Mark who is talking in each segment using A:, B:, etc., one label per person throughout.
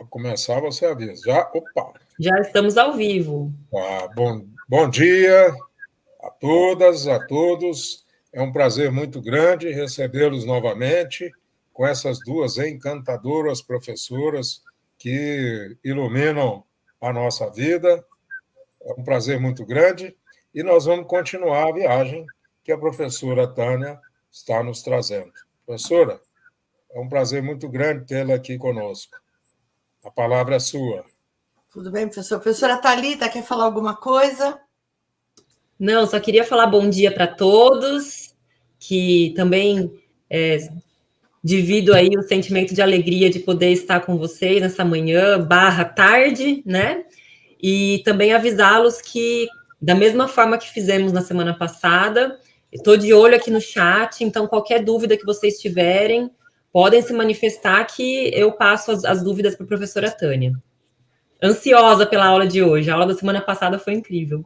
A: Para começar, você avisa. Já, opa!
B: Já estamos ao vivo.
A: Bom dia a todas, a todos. É um prazer muito grande recebê-los novamente com essas duas encantadoras professoras que iluminam a nossa vida. É um prazer muito grande e nós vamos continuar a viagem que a professora Tânia está nos trazendo. Professora, é um prazer muito grande tê-la aqui conosco. A palavra é sua.
C: Tudo bem, professor? Professora Thalita, quer falar alguma coisa?
B: Não, só queria falar bom dia para todos, que também divido aí o sentimento de alegria de poder estar com vocês nessa manhã, tarde, né? E também avisá-los que, da mesma forma que fizemos na semana passada, estou de olho aqui no chat, então qualquer dúvida que vocês tiverem, podem se manifestar que eu passo as dúvidas para a professora Tânia. Ansiosa pela aula de hoje, a aula da semana passada foi incrível.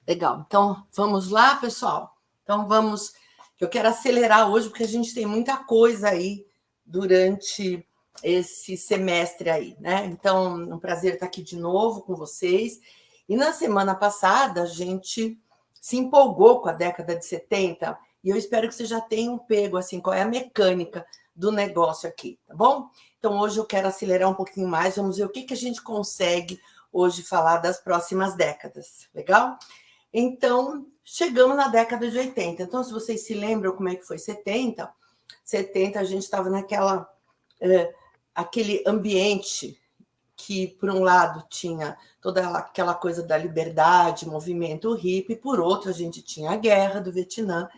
C: Legal, então vamos lá, pessoal? Então vamos, eu quero acelerar hoje, porque a gente tem muita coisa aí durante esse semestre aí, né? Então, é um prazer estar aqui de novo com vocês. E na semana passada, a gente se empolgou com a década de 70, e eu espero que vocês já tenham pego, assim, qual é a mecânica do negócio aqui, tá bom? Então, hoje eu quero acelerar um pouquinho mais, vamos ver o que a gente consegue hoje falar das próximas décadas, legal? Então, chegamos na década de 80. Então, se vocês se lembram como é que foi 70 a gente estava naquela aquele ambiente que, por um lado, tinha toda aquela coisa da liberdade, movimento hippie, por outro, a gente tinha a guerra do Vietnã,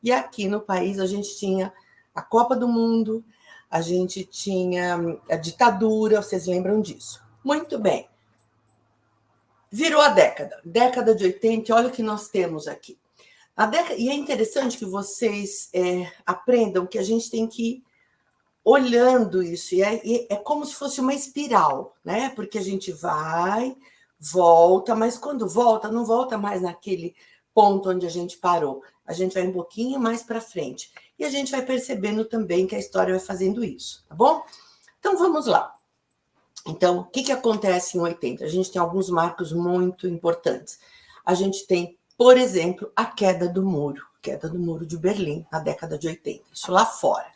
C: e aqui no país a gente tinha a Copa do Mundo, a gente tinha a ditadura, vocês lembram disso? Muito bem. Virou a década de 80, e olha o que nós temos aqui. E é interessante que vocês aprendam que a gente tem que ir olhando isso, e é como se fosse uma espiral, né? Porque a gente vai, volta, mas quando volta, não volta mais naquele ponto onde a gente parou. A gente vai um pouquinho mais para frente. E a gente vai percebendo também que a história vai fazendo isso, tá bom? Então, vamos lá. Então, o que acontece em 80? A gente tem alguns marcos muito importantes. A gente tem, por exemplo, a queda do muro de Berlim, na década de 80, isso lá fora.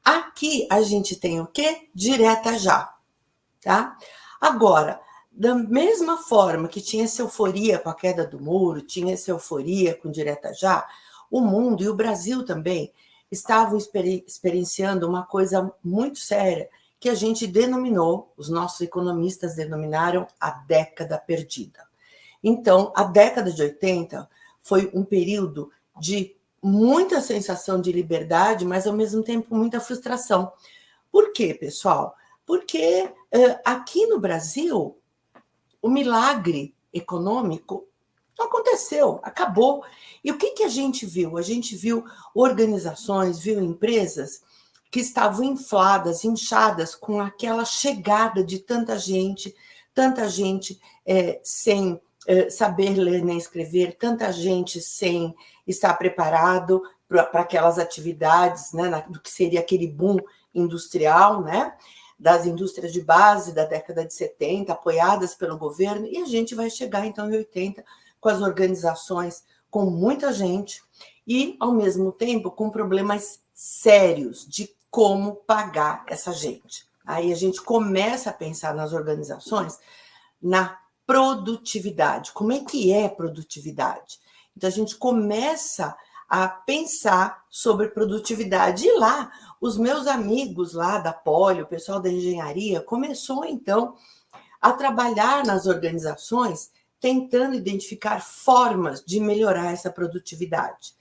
C: Aqui a gente tem o quê? Direta já, tá? Agora, da mesma forma que tinha essa euforia com a queda do muro, tinha essa euforia com direta já, o mundo e o Brasil também estavam experienciando uma coisa muito séria, que a gente denominou, os nossos economistas denominaram a década perdida. Então, a década de 80 foi um período de muita sensação de liberdade, mas, ao mesmo tempo, muita frustração. Por quê, pessoal? Porque aqui no Brasil, o milagre econômico não aconteceu, acabou. E o que a gente viu? A gente viu organizações, viu empresas que estavam infladas, inchadas com aquela chegada de tanta gente sem saber ler nem escrever, tanta gente sem estar preparado para aquelas atividades, né, do que seria aquele boom industrial, né, das indústrias de base da década de 70, apoiadas pelo governo, e a gente vai chegar, então, em 80, com as organizações, com muita gente, e, ao mesmo tempo, com problemas sérios de como pagar essa gente. Aí a gente começa a pensar nas organizações na produtividade. Como é que é produtividade? Então, a gente começa a pensar sobre produtividade. E lá, os meus amigos lá da Poli, o pessoal da engenharia, começou, então, a trabalhar nas organizações, tentando identificar formas de melhorar essa produtividade.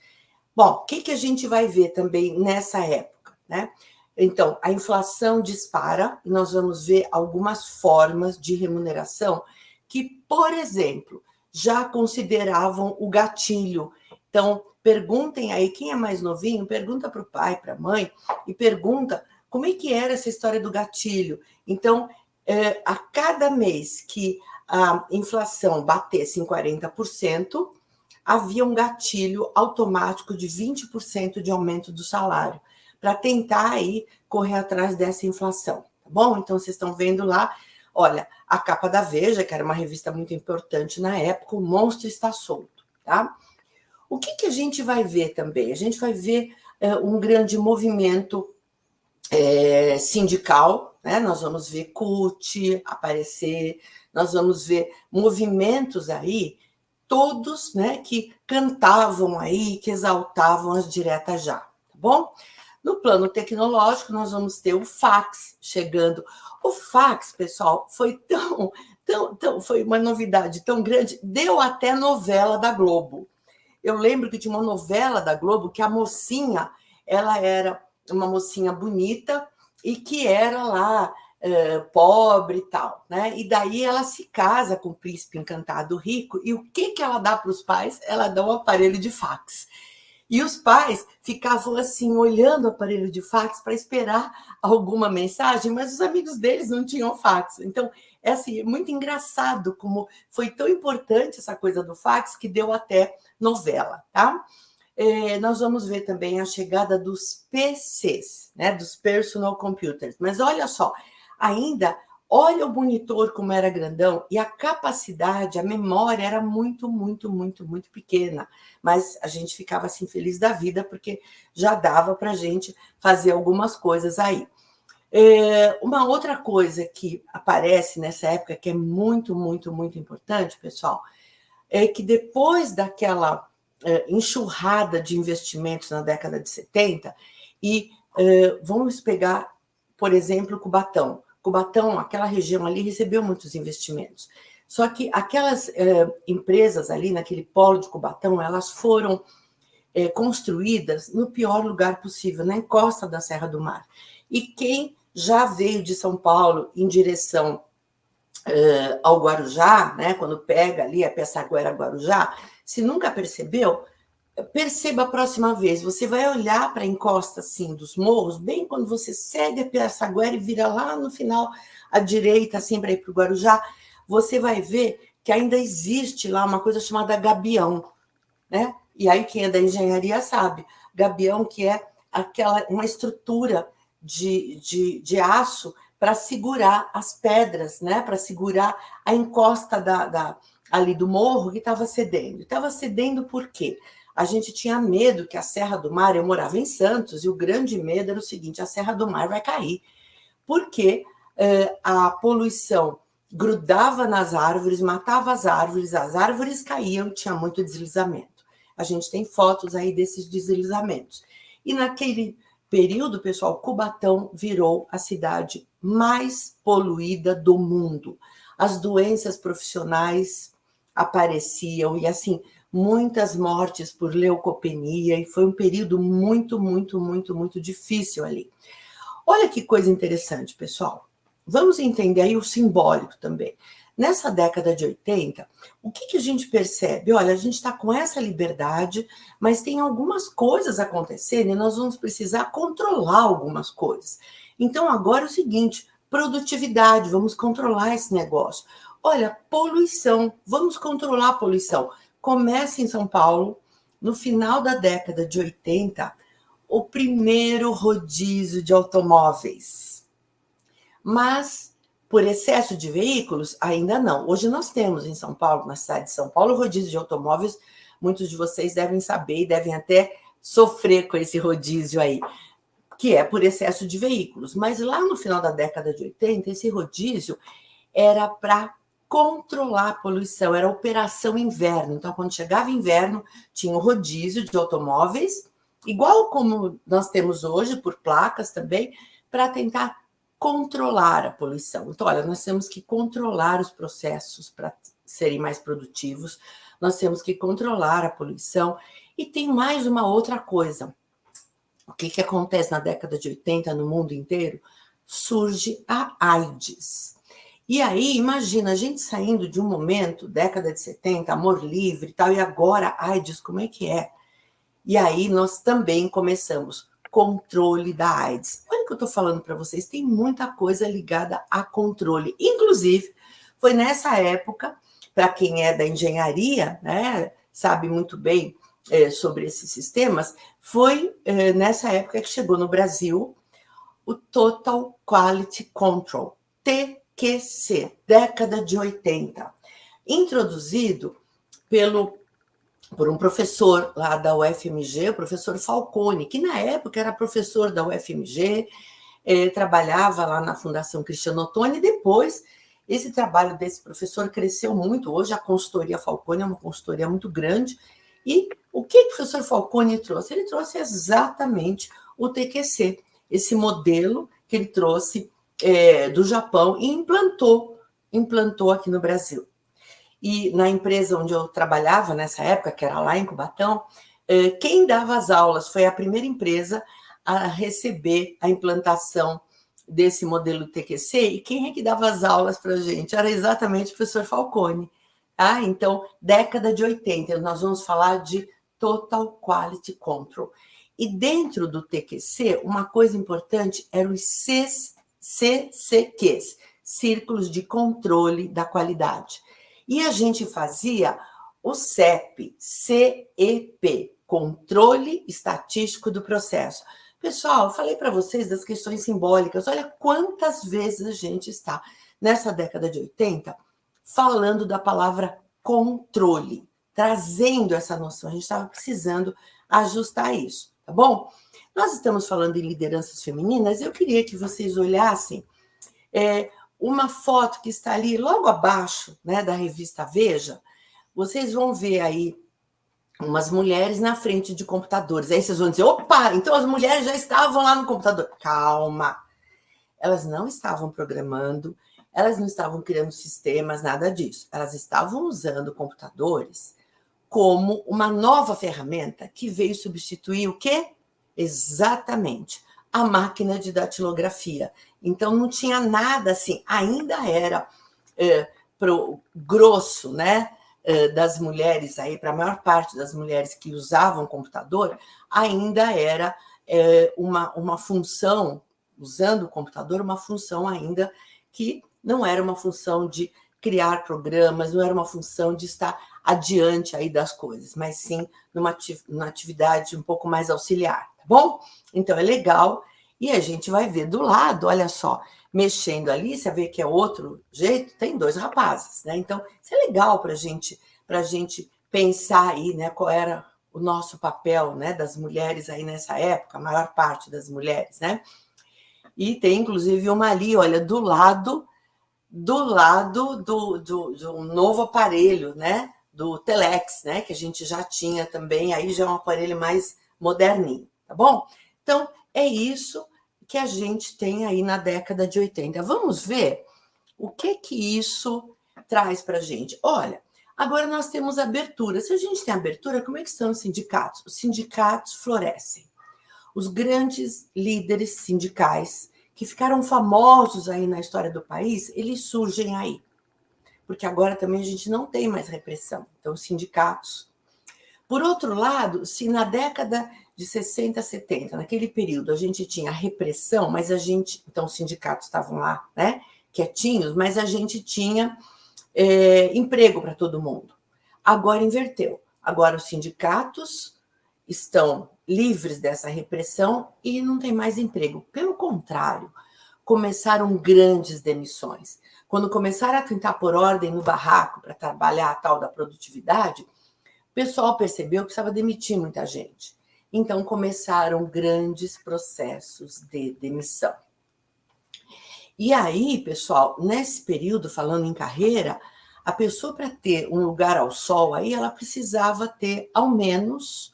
C: Bom, o que a gente vai ver também nessa época, né? Então, a inflação dispara, e nós vamos ver algumas formas de remuneração que, por exemplo, já consideravam o gatilho. Então, perguntem aí, quem é mais novinho, pergunta para o pai, para a mãe, e pergunta como é que era essa história do gatilho. Então, a cada mês que a inflação batesse em 40%, havia um gatilho automático de 20% de aumento do salário, para tentar aí correr atrás dessa inflação, tá bom? Então, vocês estão vendo lá, olha, a capa da Veja, que era uma revista muito importante na época, o monstro está solto, tá? O que a gente vai ver também? A gente vai ver um grande movimento sindical, né? Nós vamos ver CUT aparecer, nós vamos ver movimentos aí, todos, né, que cantavam aí, que exaltavam as diretas já, tá bom? No plano tecnológico, nós vamos ter o fax chegando. O fax, pessoal, foi foi uma novidade tão grande, deu até novela da Globo. Eu lembro que tinha uma novela da Globo que a mocinha, ela era uma mocinha bonita e que era lá pobre e tal, né? E daí ela se casa com o príncipe encantado rico e o que ela dá para os pais? Ela dá um aparelho de fax. E os pais ficavam assim, olhando o aparelho de fax para esperar alguma mensagem, mas os amigos deles não tinham fax. Então, é assim, muito engraçado como foi tão importante essa coisa do fax que deu até novela, tá? Nós vamos ver também a chegada dos PCs, né, dos personal computers. Mas olha só, ainda, olha o monitor como era grandão e a capacidade, a memória era muito, muito, muito, muito pequena. Mas a gente ficava assim feliz da vida porque já dava para a gente fazer algumas coisas aí. Uma outra coisa que aparece nessa época que é muito, muito, muito importante, pessoal, é que depois daquela enxurrada de investimentos na década de 70, e vamos pegar, por exemplo, Cubatão. Cubatão, aquela região ali, recebeu muitos investimentos. Só que aquelas empresas ali, naquele polo de Cubatão, elas foram construídas no pior lugar possível, na encosta da Serra do Mar. E quem já veio de São Paulo em direção ao Guarujá, né, quando pega ali a Pessaguera-Guarujá, se nunca percebeu, perceba a próxima vez. Você vai olhar para a encosta assim, dos morros, bem quando você segue a Pessaguera e vira lá no final à direita, assim, para ir para o Guarujá, você vai ver que ainda existe lá uma coisa chamada gabião, né? E aí quem é da engenharia sabe, gabião que é uma estrutura de aço para segurar as pedras, né? Para segurar a encosta ali do morro que estava cedendo. Estava cedendo por quê? A gente tinha medo que a Serra do Mar, eu morava em Santos, e o grande medo era o seguinte, a Serra do Mar vai cair, porque a poluição grudava nas árvores, matava as árvores caíam, tinha muito deslizamento. A gente tem fotos aí desses deslizamentos. E naquele período, pessoal, Cubatão virou a cidade mais poluída do mundo. As doenças profissionais apareciam, e assim, muitas mortes por leucopenia, e foi um período muito, muito, muito, muito difícil ali. Olha que coisa interessante, pessoal. Vamos entender aí o simbólico também. Nessa década de 80, o que a gente percebe? Olha, a gente está com essa liberdade, mas tem algumas coisas acontecendo e nós vamos precisar controlar algumas coisas. Então, agora é o seguinte, produtividade, vamos controlar esse negócio. Olha, poluição, vamos controlar a poluição. Começa em São Paulo, no final da década de 80, o primeiro rodízio de automóveis. Mas, por excesso de veículos, ainda não. Hoje nós temos em São Paulo, na cidade de São Paulo, rodízio de automóveis. Muitos de vocês devem saber e devem até sofrer com esse rodízio aí, que é por excesso de veículos. Mas lá no final da década de 80, esse rodízio era para controlar a poluição, era operação inverno. Então, quando chegava inverno, tinha um rodízio de automóveis, igual como nós temos hoje, por placas também, para tentar controlar a poluição. Então, olha, nós temos que controlar os processos para serem mais produtivos, nós temos que controlar a poluição, e tem mais uma outra coisa. O que acontece na década de 80 no mundo inteiro? Surge a AIDS. E aí, imagina, a gente saindo de um momento, década de 70, amor livre e tal, e agora AIDS, como é que é? E aí nós também começamos controle da AIDS. Olha o que eu estou falando para vocês, tem muita coisa ligada a controle. Inclusive, foi nessa época, para quem é da engenharia, né, sabe muito bem sobre esses sistemas, foi nessa época que chegou no Brasil o Total Quality Control, TQC, década de 80, introduzido por um professor lá da UFMG, o professor Falcone, que na época era professor da UFMG, trabalhava lá na Fundação Cristiano Ottoni, e depois esse trabalho desse professor cresceu muito. Hoje a consultoria Falcone é uma consultoria muito grande. E o que o professor Falcone trouxe? Ele trouxe exatamente o TQC, esse modelo que ele trouxe do Japão e implantou aqui no Brasil. E na empresa onde eu trabalhava nessa época, que era lá em Cubatão, quem dava as aulas foi a primeira empresa a receber a implantação desse modelo TQC, e quem é que dava as aulas para a gente? Era exatamente o professor Falcone. Tá? Então, década de 80, nós vamos falar de Total Quality Control. E dentro do TQC, uma coisa importante era os CCQs, Círculos de Controle da Qualidade. E a gente fazia o CEP, Controle Estatístico do Processo. Pessoal, eu falei para vocês das questões simbólicas. Olha quantas vezes a gente está, nessa década de 80, falando da palavra controle, trazendo essa noção. A gente estava precisando ajustar isso, tá bom? Nós estamos falando em lideranças femininas. Eu queria que vocês olhassem uma foto que está ali logo abaixo, né, da revista Veja. Vocês vão ver aí umas mulheres na frente de computadores. Aí vocês vão dizer, opa, então as mulheres já estavam lá no computador. Calma, elas não estavam programando, elas não estavam criando sistemas, nada disso. Elas estavam usando computadores como uma nova ferramenta que veio substituir o quê? Exatamente, a máquina de datilografia. Então não tinha nada assim, ainda era pro grosso, né? Das mulheres aí, para a maior parte das mulheres que usavam computador, ainda era uma função, usando o computador, uma função ainda que não era uma função de criar programas, não era uma função de estar adiante aí das coisas, mas sim numa atividade um pouco mais auxiliar, tá bom? Então é legal, e a gente vai ver do lado, olha só, mexendo ali, você vê que é outro jeito, tem dois rapazes, né? Então, isso é legal para a gente pensar aí, né, qual era o nosso papel, né, das mulheres aí nessa época, a maior parte das mulheres, né? E tem, inclusive, uma ali, olha, do lado do novo aparelho, né, do Telex, né, que a gente já tinha também, aí já é um aparelho mais moderninho, tá bom? Então, é isso que a gente tem aí na década de 80. Vamos ver o que isso traz para a gente. Olha, agora nós temos abertura. Se a gente tem abertura, como é que estão os sindicatos? Os sindicatos florescem. Os grandes líderes sindicais que ficaram famosos aí na história do país, eles surgem aí. Porque agora também a gente não tem mais repressão. Então, os sindicatos. Por outro lado, se na década de 60, 70, naquele período, a gente tinha repressão, mas a gente... Então, os sindicatos estavam lá, né, quietinhos, mas a gente tinha emprego para todo mundo. Agora inverteu. Agora os sindicatos estão livres dessa repressão e não tem mais emprego. Pelo contrário, começaram grandes demissões. Quando começaram a tentar pôr ordem no barraco para trabalhar a tal da produtividade, o pessoal percebeu que precisava demitir muita gente. Então, começaram grandes processos de demissão. E aí, pessoal, nesse período, falando em carreira, a pessoa, para ter um lugar ao sol, aí ela precisava ter, ao menos,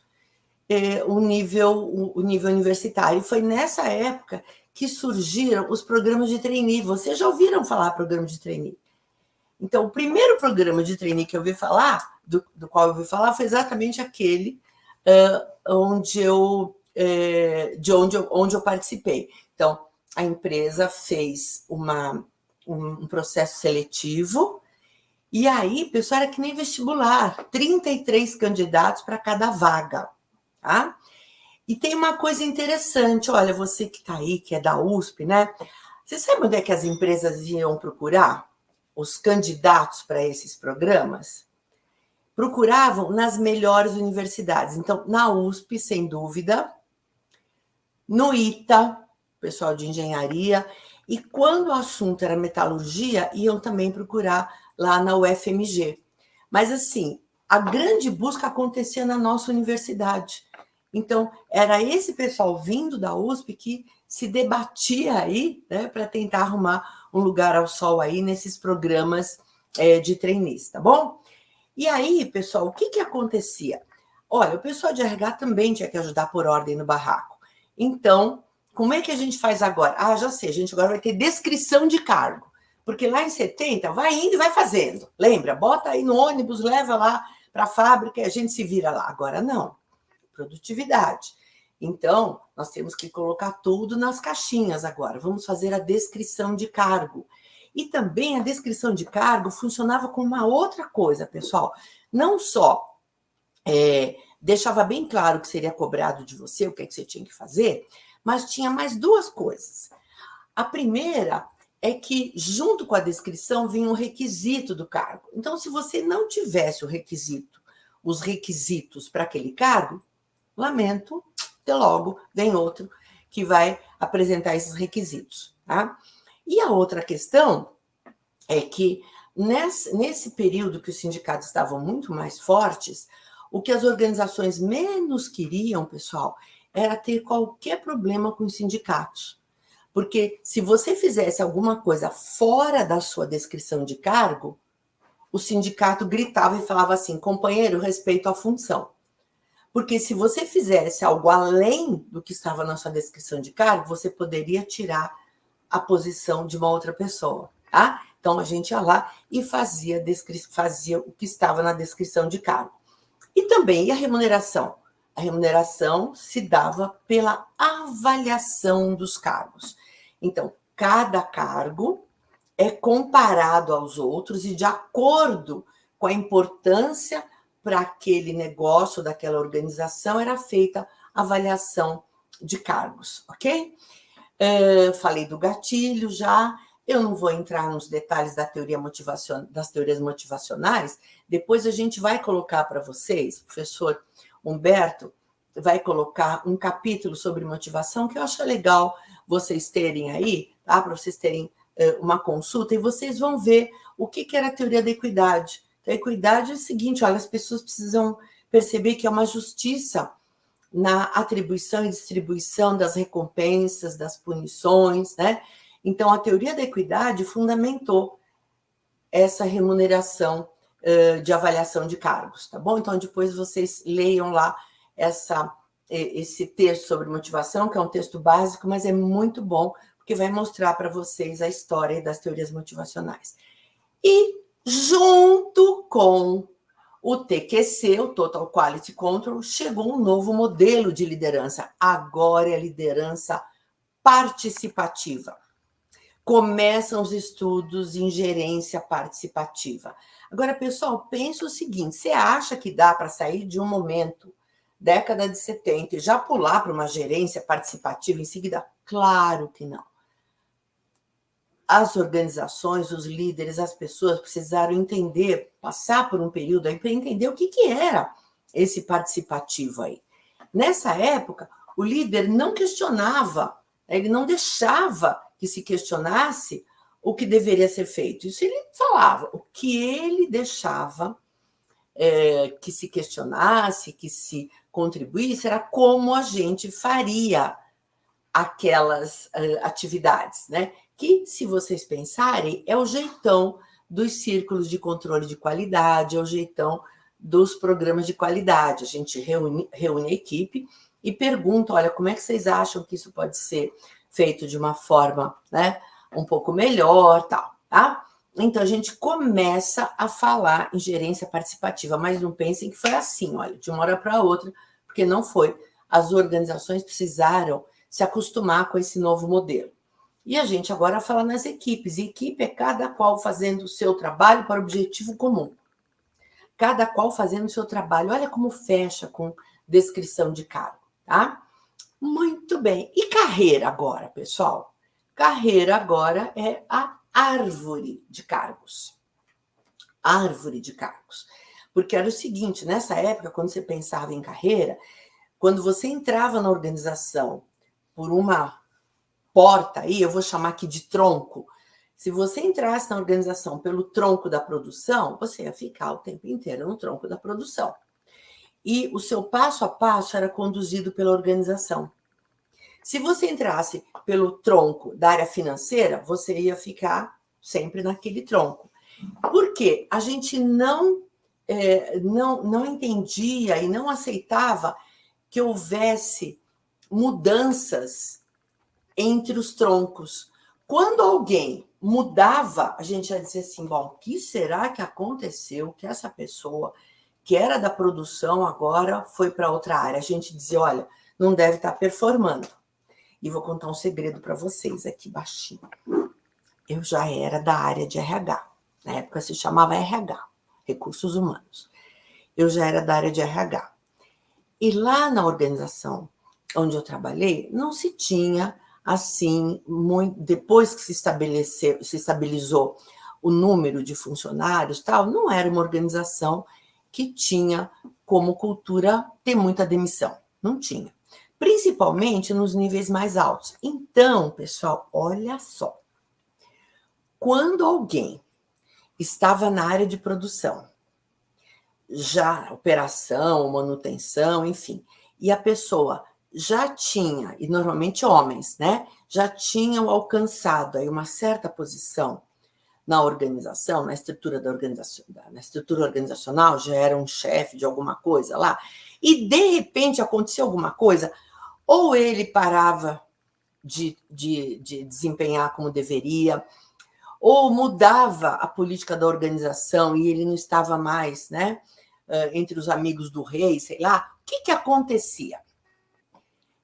C: o nível universitário. E foi nessa época que surgiram os programas de trainee. Vocês já ouviram falar programa de trainee? Então, o primeiro programa de trainee que eu ouvi falar, do qual eu ouvi falar, foi exatamente aquele onde eu participei. Então, a empresa fez um processo seletivo, e aí, pessoal, era que nem vestibular, 33 candidatos para cada vaga, tá? E tem uma coisa interessante, olha, você que está aí, que é da USP, né? Você sabe onde é que as empresas iam procurar os candidatos para esses programas? Procuravam nas melhores universidades. Então, na USP, sem dúvida, no ITA, pessoal de engenharia, e quando o assunto era metalurgia, iam também procurar lá na UFMG. Mas, assim, a grande busca acontecia na nossa universidade. Então, era esse pessoal vindo da USP que se debatia aí, né, para tentar arrumar um lugar ao sol aí nesses programas de trainees, tá bom? E aí, pessoal, o que acontecia? Olha, o pessoal de RH também tinha que ajudar por ordem no barraco. Então, como é que a gente faz agora? Ah, já sei, a gente agora vai ter descrição de cargo. Porque lá em 70, vai indo e vai fazendo. Lembra? Bota aí no ônibus, leva lá para a fábrica e a gente se vira lá. Agora não. Produtividade. Então, nós temos que colocar tudo nas caixinhas agora. Vamos fazer a descrição de cargo. E também a descrição de cargo funcionava como uma outra coisa, pessoal. Não só deixava bem claro o que seria cobrado de você, o que é que você tinha que fazer, mas tinha mais duas coisas. A primeira é que, junto com a descrição, vinha um requisito do cargo. Então, se você não tivesse os requisitos para aquele cargo, lamento, até logo, vem outro que vai apresentar esses requisitos, tá? E a outra questão é que, nesse período que os sindicatos estavam muito mais fortes, o que as organizações menos queriam, pessoal, era ter qualquer problema com os sindicatos. Porque se você fizesse alguma coisa fora da sua descrição de cargo, o sindicato gritava e falava assim, companheiro, respeito à função. Porque se você fizesse algo além do que estava na sua descrição de cargo, você poderia tirar a posição de uma outra pessoa, tá? Então, a gente ia lá e fazia o que estava na descrição de cargo. E também, e a remuneração? A remuneração se dava pela avaliação dos cargos. Então, cada cargo é comparado aos outros e de acordo com a importância para aquele negócio, daquela organização, era feita a avaliação de cargos, ok? Falei do gatilho já, eu não vou entrar nos detalhes das teorias motivacionais, depois a gente vai colocar para vocês, o professor Humberto vai colocar um capítulo sobre motivação, que eu acho legal vocês terem aí, tá? Para vocês terem uma consulta, e vocês vão ver o que era a teoria da equidade. A equidade é o seguinte, olha, as pessoas precisam perceber que é uma justiça na atribuição e distribuição das recompensas, das punições, né? Então, a teoria da equidade fundamentou essa remuneração de avaliação de cargos, tá bom? Então, depois vocês leiam lá esse texto sobre motivação, que é um texto básico, mas é muito bom, porque vai mostrar para vocês a história das teorias motivacionais. E, junto com o TQC, o Total Quality Control, chegou um novo modelo de liderança. Agora é a liderança participativa. Começam os estudos em gerência participativa. Agora, pessoal, pensa o seguinte, você acha que dá para sair de um momento, década de 70, e já pular para uma gerência participativa em seguida? Claro que não. As organizações, os líderes, as pessoas precisaram entender, passar por um período aí para entender o que era esse participativo aí. Nessa época, o líder não questionava, ele não deixava que se questionasse o que deveria ser feito. Isso ele falava. O que ele deixava que se questionasse, que se contribuísse, era como a gente faria aquelas atividades, né? Que, se vocês pensarem, é o jeitão dos círculos de controle de qualidade, é o jeitão dos programas de qualidade. A gente reúne a equipe e pergunta, olha, como é que vocês acham que isso pode ser feito de uma forma, né, um pouco melhor, tal, tá? Então, a gente começa a falar em gerência participativa, mas não pensem que foi assim, olha, de uma hora para outra, porque não foi. As organizações precisaram se acostumar com esse novo modelo. E a gente agora fala nas equipes. E equipe é cada qual fazendo o seu trabalho para o objetivo comum. Cada qual fazendo o seu trabalho. Olha como fecha com descrição de cargo, tá? Muito bem. E carreira agora, pessoal? Carreira agora é a árvore de cargos. Árvore de cargos. Porque era o seguinte, nessa época, quando você pensava em carreira, quando você entrava na organização por uma porta aí, eu vou chamar aqui de tronco. Se você entrasse na organização pelo tronco da produção, você ia ficar o tempo inteiro no tronco da produção. E o seu passo a passo era conduzido pela organização. Se você entrasse pelo tronco da área financeira, você ia ficar sempre naquele tronco. Por quê? A gente não entendia e não aceitava que houvesse mudanças entre os troncos. Quando alguém mudava, a gente ia dizer assim, bom, o que será que aconteceu que essa pessoa que era da produção agora foi para outra área? A gente dizia, olha, não deve estar performando. E vou contar um segredo para vocês aqui baixinho. Eu já era da área de RH. Na época se chamava RH, Recursos Humanos. Eu já era da área de RH. E lá na organização onde eu trabalhei, não se tinha assim, muito, depois que se estabilizou o número de funcionários, tal, não era uma organização que tinha como cultura ter muita demissão. Não tinha. Principalmente nos níveis mais altos. Então, pessoal, olha só. Quando alguém estava na área de produção, já operação, manutenção, enfim, e a pessoa já tinha, e normalmente homens, né, já tinham alcançado aí uma certa posição na organização, na estrutura da organização, na estrutura organizacional, já era um chefe de alguma coisa lá, e de repente acontecia alguma coisa, ou ele parava de desempenhar como deveria, ou mudava a política da organização e ele não estava mais, né, entre os amigos do rei, sei lá, o que acontecia?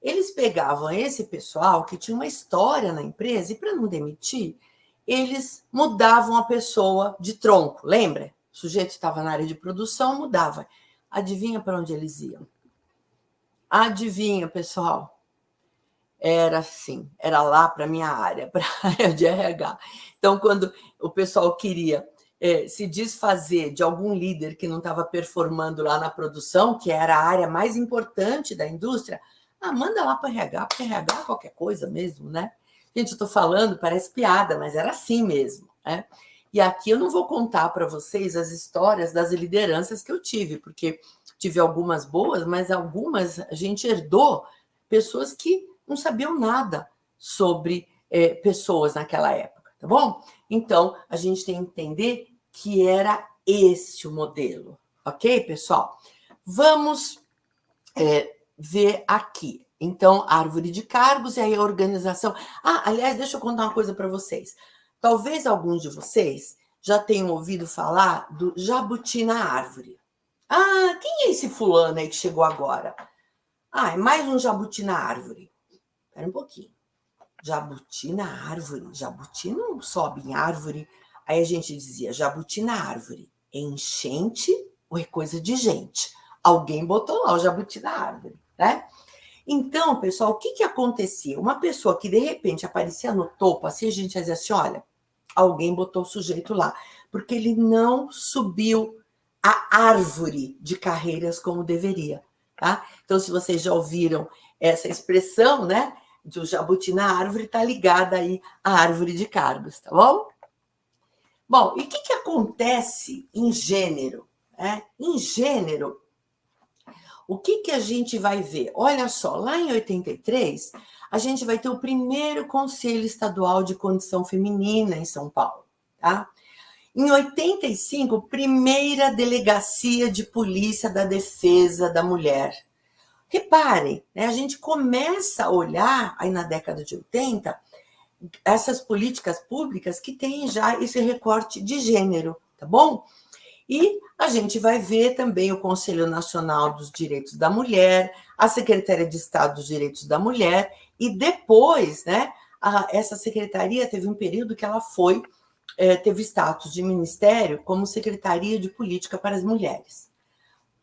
C: Eles pegavam esse pessoal que tinha uma história na empresa e, para não demitir, eles mudavam a pessoa de tronco, lembra? O sujeito estava na área de produção, mudava. Adivinha para onde eles iam? Adivinha, pessoal? Era assim, era lá para a minha área, para a área de RH. Então, quando o pessoal queria se desfazer de algum líder que não estava performando lá na produção, que era a área mais importante da indústria, manda lá para RH, porque RH é qualquer coisa mesmo, né? Gente, eu estou falando, parece piada, mas era assim mesmo, né? E aqui eu não vou contar para vocês as histórias das lideranças que eu tive, porque tive algumas boas, mas algumas a gente herdou pessoas que não sabiam nada sobre pessoas naquela época, tá bom? Então, a gente tem que entender que era esse o modelo, ok, pessoal? Vamos ver aqui. Então, árvore de cargos e aí a organização. Aliás, deixa eu contar uma coisa para vocês. Talvez alguns de vocês já tenham ouvido falar do jabuti na árvore. Quem é esse fulano aí que chegou agora? É mais um jabuti na árvore. Espera um pouquinho. Jabuti na árvore. Jabuti não sobe em árvore. Aí a gente dizia jabuti na árvore. Enchente ou é coisa de gente? Alguém botou lá o jabuti na árvore, né? Então, pessoal, o que acontecia? Uma pessoa que de repente aparecia no topo, assim a gente dizia assim, olha, alguém botou o sujeito lá, porque ele não subiu a árvore de carreiras como deveria, tá? Então, se vocês já ouviram essa expressão, né, do jabuti na árvore, tá ligada aí à árvore de cargos, tá bom? Bom, e o que acontece em gênero? Em gênero, o que a gente vai ver? Olha só, lá em 83, a gente vai ter o primeiro Conselho Estadual de Condição Feminina em São Paulo, tá? Em 85, primeira Delegacia de Polícia da Defesa da Mulher. Reparem, né, a gente começa a olhar, aí na década de 80, essas políticas públicas que têm já esse recorte de gênero, tá bom? E a gente vai ver também o Conselho Nacional dos Direitos da Mulher, a Secretaria de Estado dos Direitos da Mulher, e depois, né, essa secretaria teve um período que ela teve status de ministério como Secretaria de Política para as Mulheres.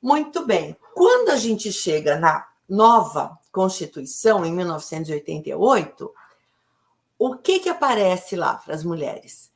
C: Muito bem. Quando a gente chega na nova Constituição, em 1988, o que aparece lá para as mulheres?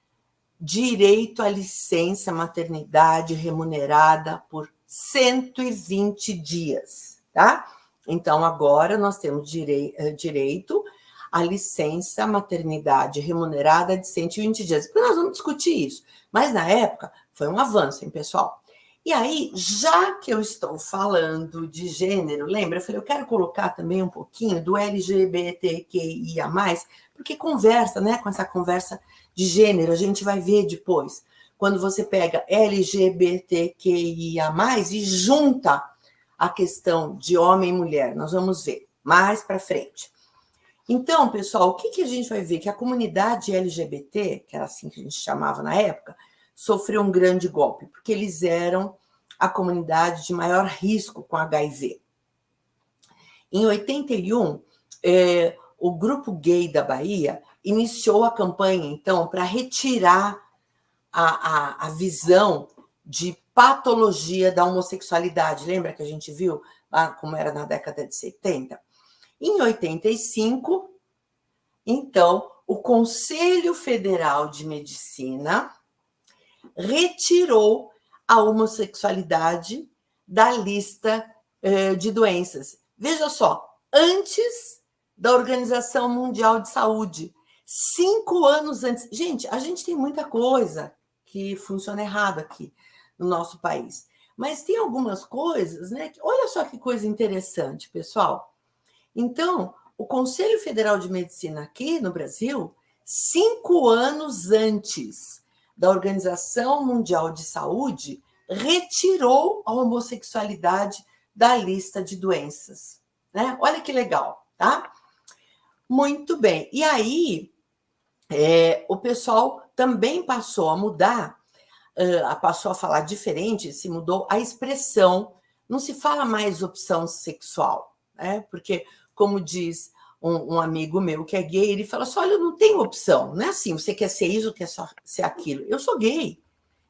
C: Direito à licença maternidade remunerada por 120 dias, tá? Então, agora nós temos direito a licença maternidade remunerada de 120 dias. Depois nós vamos discutir isso. Mas, na época, foi um avanço, hein, pessoal? E aí, já que eu estou falando de gênero, lembra? Eu falei, eu quero colocar também um pouquinho do LGBTQIA+, porque conversa, né, com essa conversa de gênero, a gente vai ver depois. Quando você pega LGBTQIA+, e junta a questão de homem e mulher, nós vamos ver mais para frente. Então, pessoal, o que a gente vai ver? Que a comunidade LGBT, que era assim que a gente chamava na época, sofreu um grande golpe, porque eles eram a comunidade de maior risco com HIV. Em 81, o Grupo Gay da Bahia iniciou a campanha, então, para retirar a visão de patologia da homossexualidade. Lembra que a gente viu como era na década de 70? Em 85, então, o Conselho Federal de Medicina retirou a homossexualidade da lista de doenças. Veja só, antes da Organização Mundial de Saúde, 5 anos antes. Gente, a gente tem muita coisa que funciona errado aqui no nosso país. Mas tem algumas coisas, né? Olha só que coisa interessante, pessoal. Então, o Conselho Federal de Medicina aqui no Brasil, 5 anos antes da Organização Mundial de Saúde, retirou a homossexualidade da lista de doenças. Né? Olha que legal, tá? Muito bem. E aí, o pessoal também passou a mudar, passou a falar diferente, se mudou a expressão, não se fala mais opção sexual, né? Porque, como diz um amigo meu que é gay, ele fala assim, olha, eu não tenho opção, não é assim, você quer ser isso ou quer ser aquilo. Eu sou gay,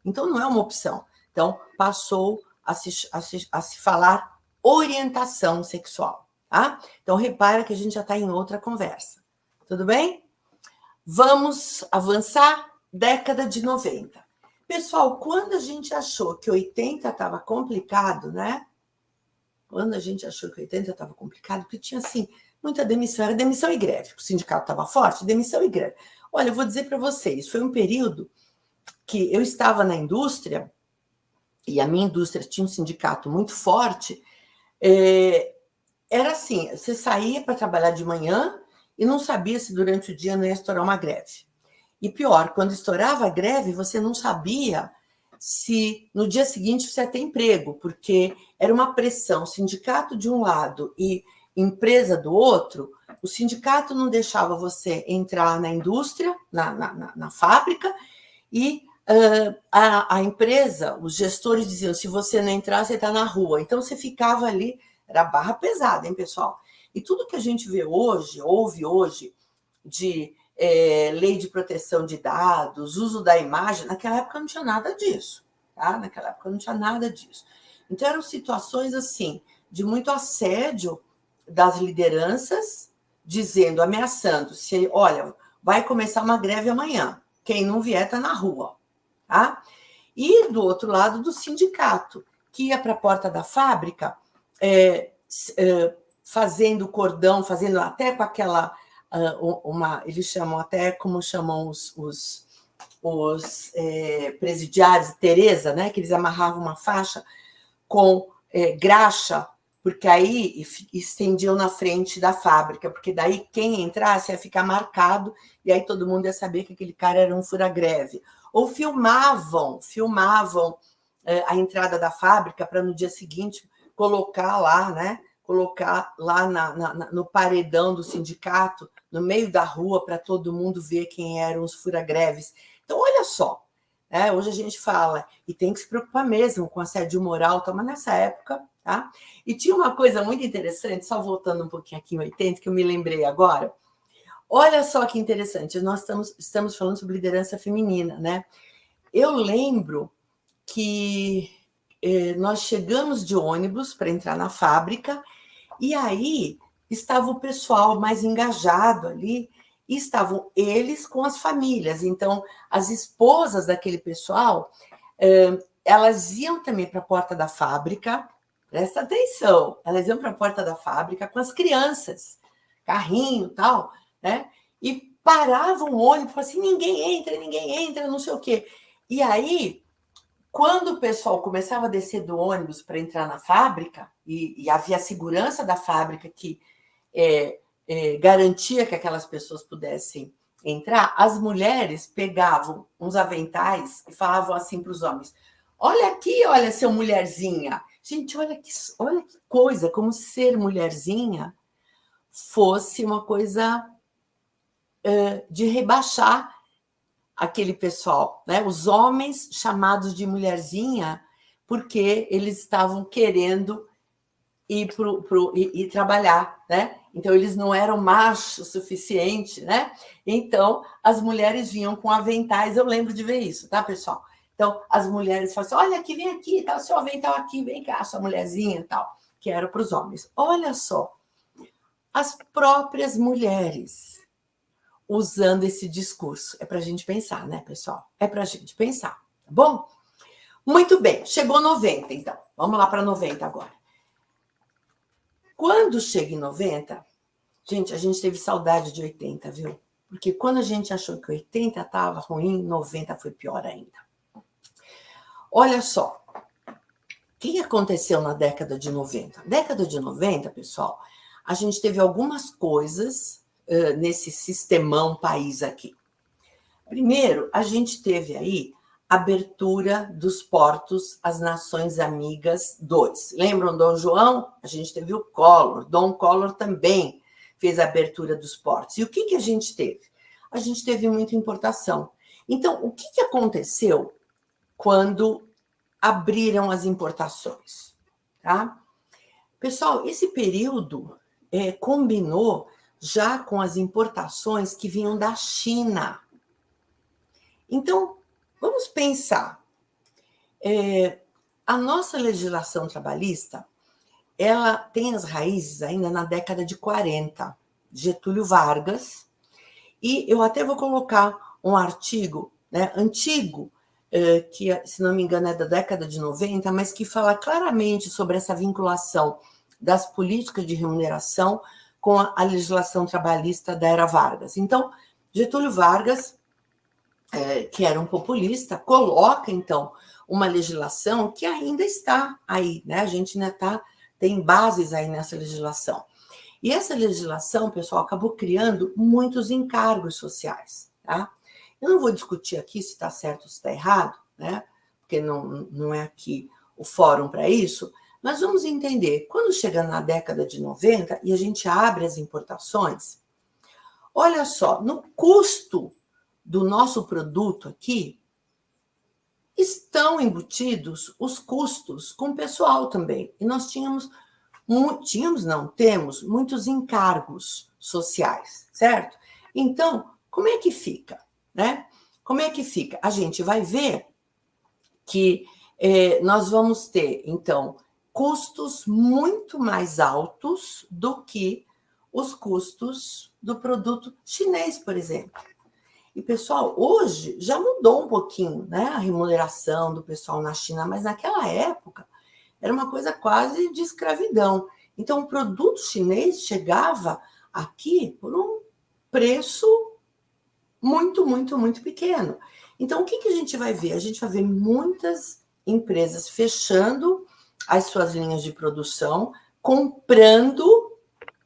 C: então não é uma opção. Então, passou a se falar orientação sexual, tá? Então, repara que a gente já está em outra conversa, tudo bem? Vamos avançar, década de 90. Pessoal, quando a gente achou que 80 estava complicado, né? Quando a gente achou que 80 estava complicado, porque tinha, assim, muita demissão, era demissão e greve. O sindicato estava forte, demissão e greve. Olha, eu vou dizer para vocês, foi um período que eu estava na indústria, e a minha indústria tinha um sindicato muito forte, era assim, você saía para trabalhar de manhã e não sabia se durante o dia não ia estourar uma greve. E pior, quando estourava a greve, você não sabia se no dia seguinte você ia ter emprego, porque era uma pressão, sindicato de um lado e empresa do outro. O sindicato não deixava você entrar na indústria, na fábrica, e a empresa, os gestores diziam, se você não entrar, você está na rua. Então, você ficava ali, era barra pesada, hein, pessoal? E tudo que a gente vê hoje, ouve hoje, de lei de proteção de dados, uso da imagem, naquela época não tinha nada disso, tá? Naquela época não tinha nada disso. Então, eram situações, assim, de muito assédio das lideranças, dizendo, ameaçando, se, olha, vai começar uma greve amanhã, quem não vier está na rua, tá? E do outro lado, do sindicato, que ia para a porta da fábrica, fazendo cordão, fazendo até com aquela, eles chamam até, como chamam os presidiários, Tereza, né, que eles amarravam uma faixa com graxa, porque aí estendiam na frente da fábrica, porque daí quem entrasse ia ficar marcado, e aí todo mundo ia saber que aquele cara era um fura-greve. Ou filmavam a entrada da fábrica para no dia seguinte colocar lá, né? Colocar lá no paredão do sindicato, no meio da rua, para todo mundo ver quem eram os fura-greves. Então, olha só, hoje a gente fala, e tem que se preocupar mesmo com assédio moral, mas nessa época, tá? E tinha uma coisa muito interessante, só voltando um pouquinho aqui em 80, que eu me lembrei agora. Olha só que interessante, nós estamos falando sobre liderança feminina, né? Eu lembro que nós chegamos de ônibus para entrar na fábrica, e aí estava o pessoal mais engajado ali, e estavam eles com as famílias. Então, as esposas daquele pessoal, elas iam também para a porta da fábrica, presta atenção, elas iam para a porta da fábrica com as crianças, carrinho e tal, né? E paravam o ônibus, falavam assim, ninguém entra, não sei o quê. E aí, quando o pessoal começava a descer do ônibus para entrar na fábrica, e havia a segurança da fábrica que garantia que aquelas pessoas pudessem entrar, as mulheres pegavam uns aventais e falavam assim para os homens, olha aqui, olha, seu mulherzinha. Gente, olha que coisa, como ser mulherzinha fosse uma coisa de rebaixar aquele pessoal, né? Os homens chamados de mulherzinha, porque eles estavam querendo ir trabalhar, né? Então, eles não eram machos o suficiente, né? Então, as mulheres vinham com aventais, eu lembro de ver isso, tá, pessoal? Então, as mulheres falavam assim, olha aqui, vem aqui, tá o seu avental aqui, vem cá, sua mulherzinha e tal, que era para os homens. Olha só, as próprias mulheres usando esse discurso. É para a gente pensar, né, pessoal? É para a gente pensar, tá bom? Muito bem, chegou 90, então. Vamos lá para 90 agora. Quando chega em 90, gente, a gente teve saudade de 80, viu? Porque quando a gente achou que 80 estava ruim, 90 foi pior ainda. Olha só, o que aconteceu na década de 90? Década de 90, pessoal, a gente teve algumas coisas nesse sistemão país aqui. Primeiro, a gente teve aí abertura dos portos às nações amigas 2. Lembram Dom João? A gente teve o Collor. Dom Collor também fez a abertura dos portos. E o que a gente teve? A gente teve muita importação. Então, o que aconteceu quando abriram as importações? Tá? Pessoal, esse período combinou já com as importações que vinham da China. Então, vamos pensar. A nossa legislação trabalhista, ela tem as raízes ainda na década de 40, Getúlio Vargas, e eu até vou colocar um artigo, né, antigo, que, se não me engano, é da década de 90, mas que fala claramente sobre essa vinculação das políticas de remuneração com a legislação trabalhista da era Vargas. Então, Getúlio Vargas, que era um populista, coloca, então, uma legislação que ainda está aí, né? A gente ainda tem bases aí nessa legislação. E essa legislação, pessoal, acabou criando muitos encargos sociais, tá? Eu não vou discutir aqui se está certo ou se está errado, né? Porque não é aqui o fórum para isso, mas vamos entender, quando chega na década de 90 e a gente abre as importações, olha só, no custo do nosso produto aqui, estão embutidos os custos com o pessoal também. E nós temos muitos encargos sociais, certo? Então, como é que fica, né? Como é que fica? A gente vai ver que nós vamos ter, então, custos muito mais altos do que os custos do produto chinês, por exemplo. E, pessoal, hoje já mudou um pouquinho, né, a remuneração do pessoal na China, mas naquela época era uma coisa quase de escravidão. Então, o produto chinês chegava aqui por um preço muito, muito, muito pequeno. Então, o que a gente vai ver? A gente vai ver muitas empresas fechando as suas linhas de produção, comprando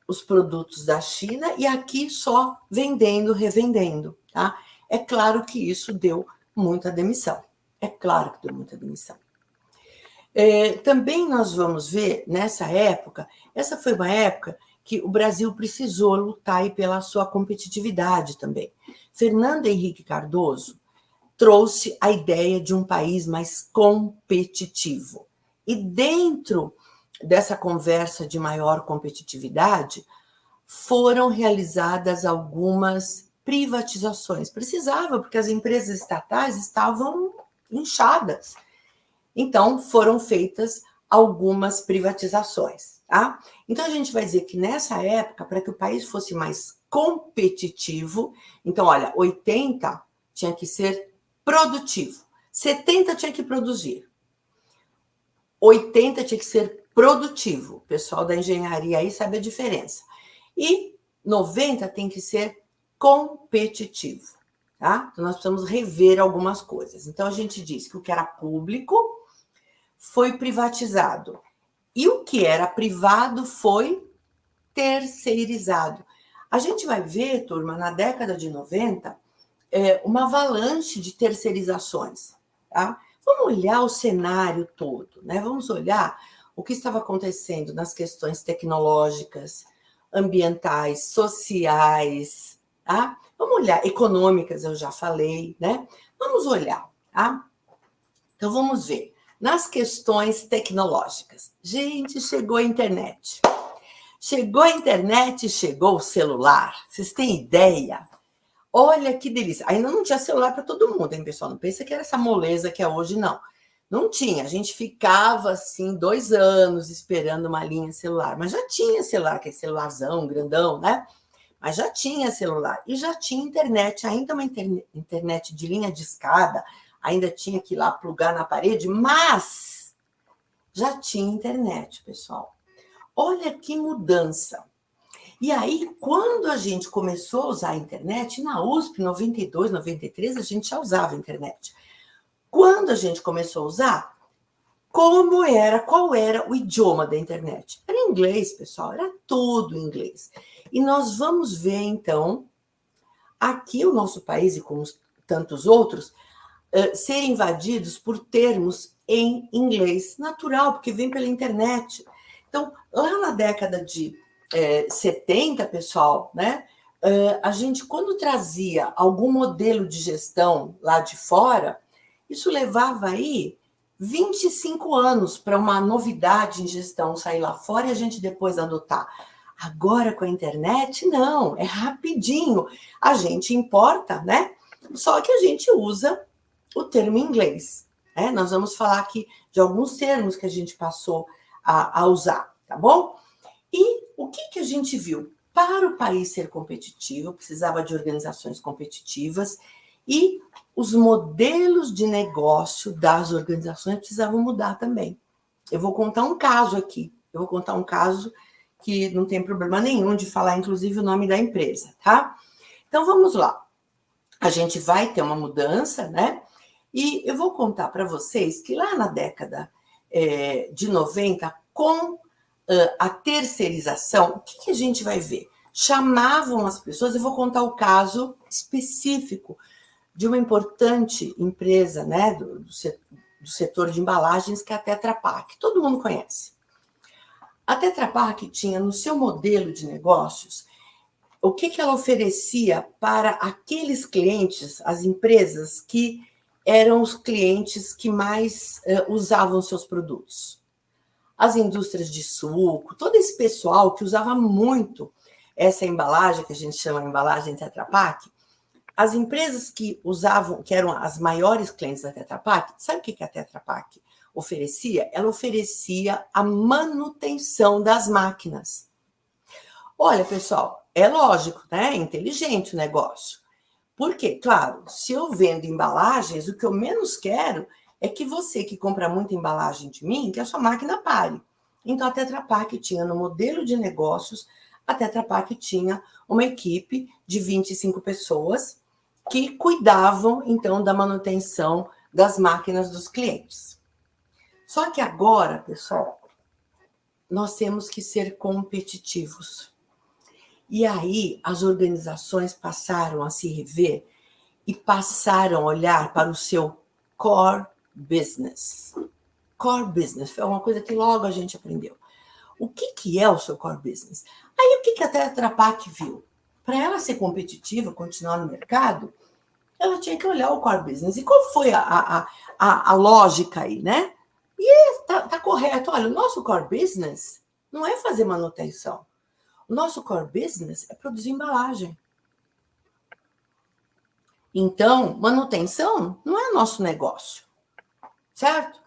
C: os produtos da China e aqui só vendendo, revendendo. Tá? É claro que isso deu muita demissão. É claro que deu muita demissão. Também nós vamos ver, nessa época, essa foi uma época que o Brasil precisou lutar aí pela sua competitividade também. Fernando Henrique Cardoso trouxe a ideia de um país mais competitivo. E dentro dessa conversa de maior competitividade, foram realizadas algumas privatizações. Precisava, porque as empresas estatais estavam inchadas. Então, foram feitas algumas privatizações. Tá? Então, a gente vai dizer que nessa época, para que o país fosse mais competitivo, então, olha, 80 tinha que ser produtivo, 70 tinha que produzir, 80 tinha que ser produtivo. O pessoal da engenharia aí sabe a diferença. E 90 tem que ser competitivo, tá? Então, nós precisamos rever algumas coisas. Então, a gente diz que o que era público foi privatizado e o que era privado foi terceirizado. A gente vai ver, turma, na década de 90, uma avalanche de terceirizações, tá? Vamos olhar o cenário todo, né? Vamos olhar o que estava acontecendo nas questões tecnológicas, ambientais, sociais, tá? Vamos olhar, econômicas, eu já falei, né? Vamos olhar, tá? Então, vamos ver. Nas questões tecnológicas. Gente, chegou a internet. Chegou a internet, chegou o celular. Vocês têm ideia? Olha que delícia. Ainda não tinha celular para todo mundo, hein, pessoal? Não pensa que era essa moleza que é hoje, não. Não tinha. A gente ficava, assim, 2 anos esperando uma linha celular. Mas já tinha celular, aquele celularzão, grandão, né? Mas já tinha celular. E já tinha internet. Ainda uma internet de linha de escada. Ainda tinha que ir lá plugar na parede. Mas já tinha internet, pessoal. Olha que mudança. E aí, quando a gente começou a usar a internet, na USP, 92, 93, a gente já usava a internet. Quando a gente começou a usar, qual era o idioma da internet? Era inglês, pessoal, era tudo inglês. E nós vamos ver, então, aqui o nosso país e como tantos outros, serem invadidos por termos em inglês natural, porque vem pela internet. Então, lá na década de 70, pessoal, né? A gente, quando trazia algum modelo de gestão lá de fora, isso levava aí 25 anos para uma novidade em gestão sair lá fora e a gente depois adotar. Agora, com a internet, não, é rapidinho. A gente importa, né? Só que a gente usa o termo inglês. Né? Nós vamos falar aqui de alguns termos que a gente passou a usar, tá bom? E o que a gente viu? Para o país ser competitivo, precisava de organizações competitivas e os modelos de negócio das organizações precisavam mudar também. Eu vou contar um caso aqui. Eu vou contar um caso que não tem problema nenhum de falar, inclusive, o nome da empresa, tá? Então, vamos lá. A gente vai ter uma mudança, né? E eu vou contar para vocês que lá na década de 90, com a terceirização, o que a gente vai ver? Chamavam as pessoas, eu vou contar o caso específico de uma importante empresa, né, do setor de embalagens, que é a Tetra Pak, todo mundo conhece. A Tetra Pak tinha no seu modelo de negócios, o que ela oferecia para aqueles clientes, as empresas que eram os clientes que mais usavam seus produtos. As indústrias de suco, todo esse pessoal que usava muito essa embalagem, que a gente chama de embalagem Tetra Pak, as empresas que usavam, que eram as maiores clientes da Tetra Pak, sabe o que a Tetra Pak oferecia? Ela oferecia a manutenção das máquinas. Olha, pessoal, é lógico, né? É inteligente o negócio. Porque, claro, se eu vendo embalagens, o que eu menos quero é que você que compra muita embalagem de mim, que a sua máquina pare. Então, a Tetra Pak tinha no modelo de negócios, a Tetra Pak tinha uma equipe de 25 pessoas que cuidavam, então, da manutenção das máquinas dos clientes. Só que agora, pessoal, nós temos que ser competitivos. E aí, as organizações passaram a se rever e passaram a olhar para o seu core business. Core business foi uma coisa que logo a gente aprendeu. O que é o seu core business? Aí, o que a Tetra Pak viu? Para ela ser competitiva, continuar no mercado, ela tinha que olhar o core business. E qual foi a lógica aí, né? E tá correto. Olha, o nosso core business não é fazer manutenção. O nosso core business é produzir embalagem. Então, manutenção não é nosso negócio, certo? O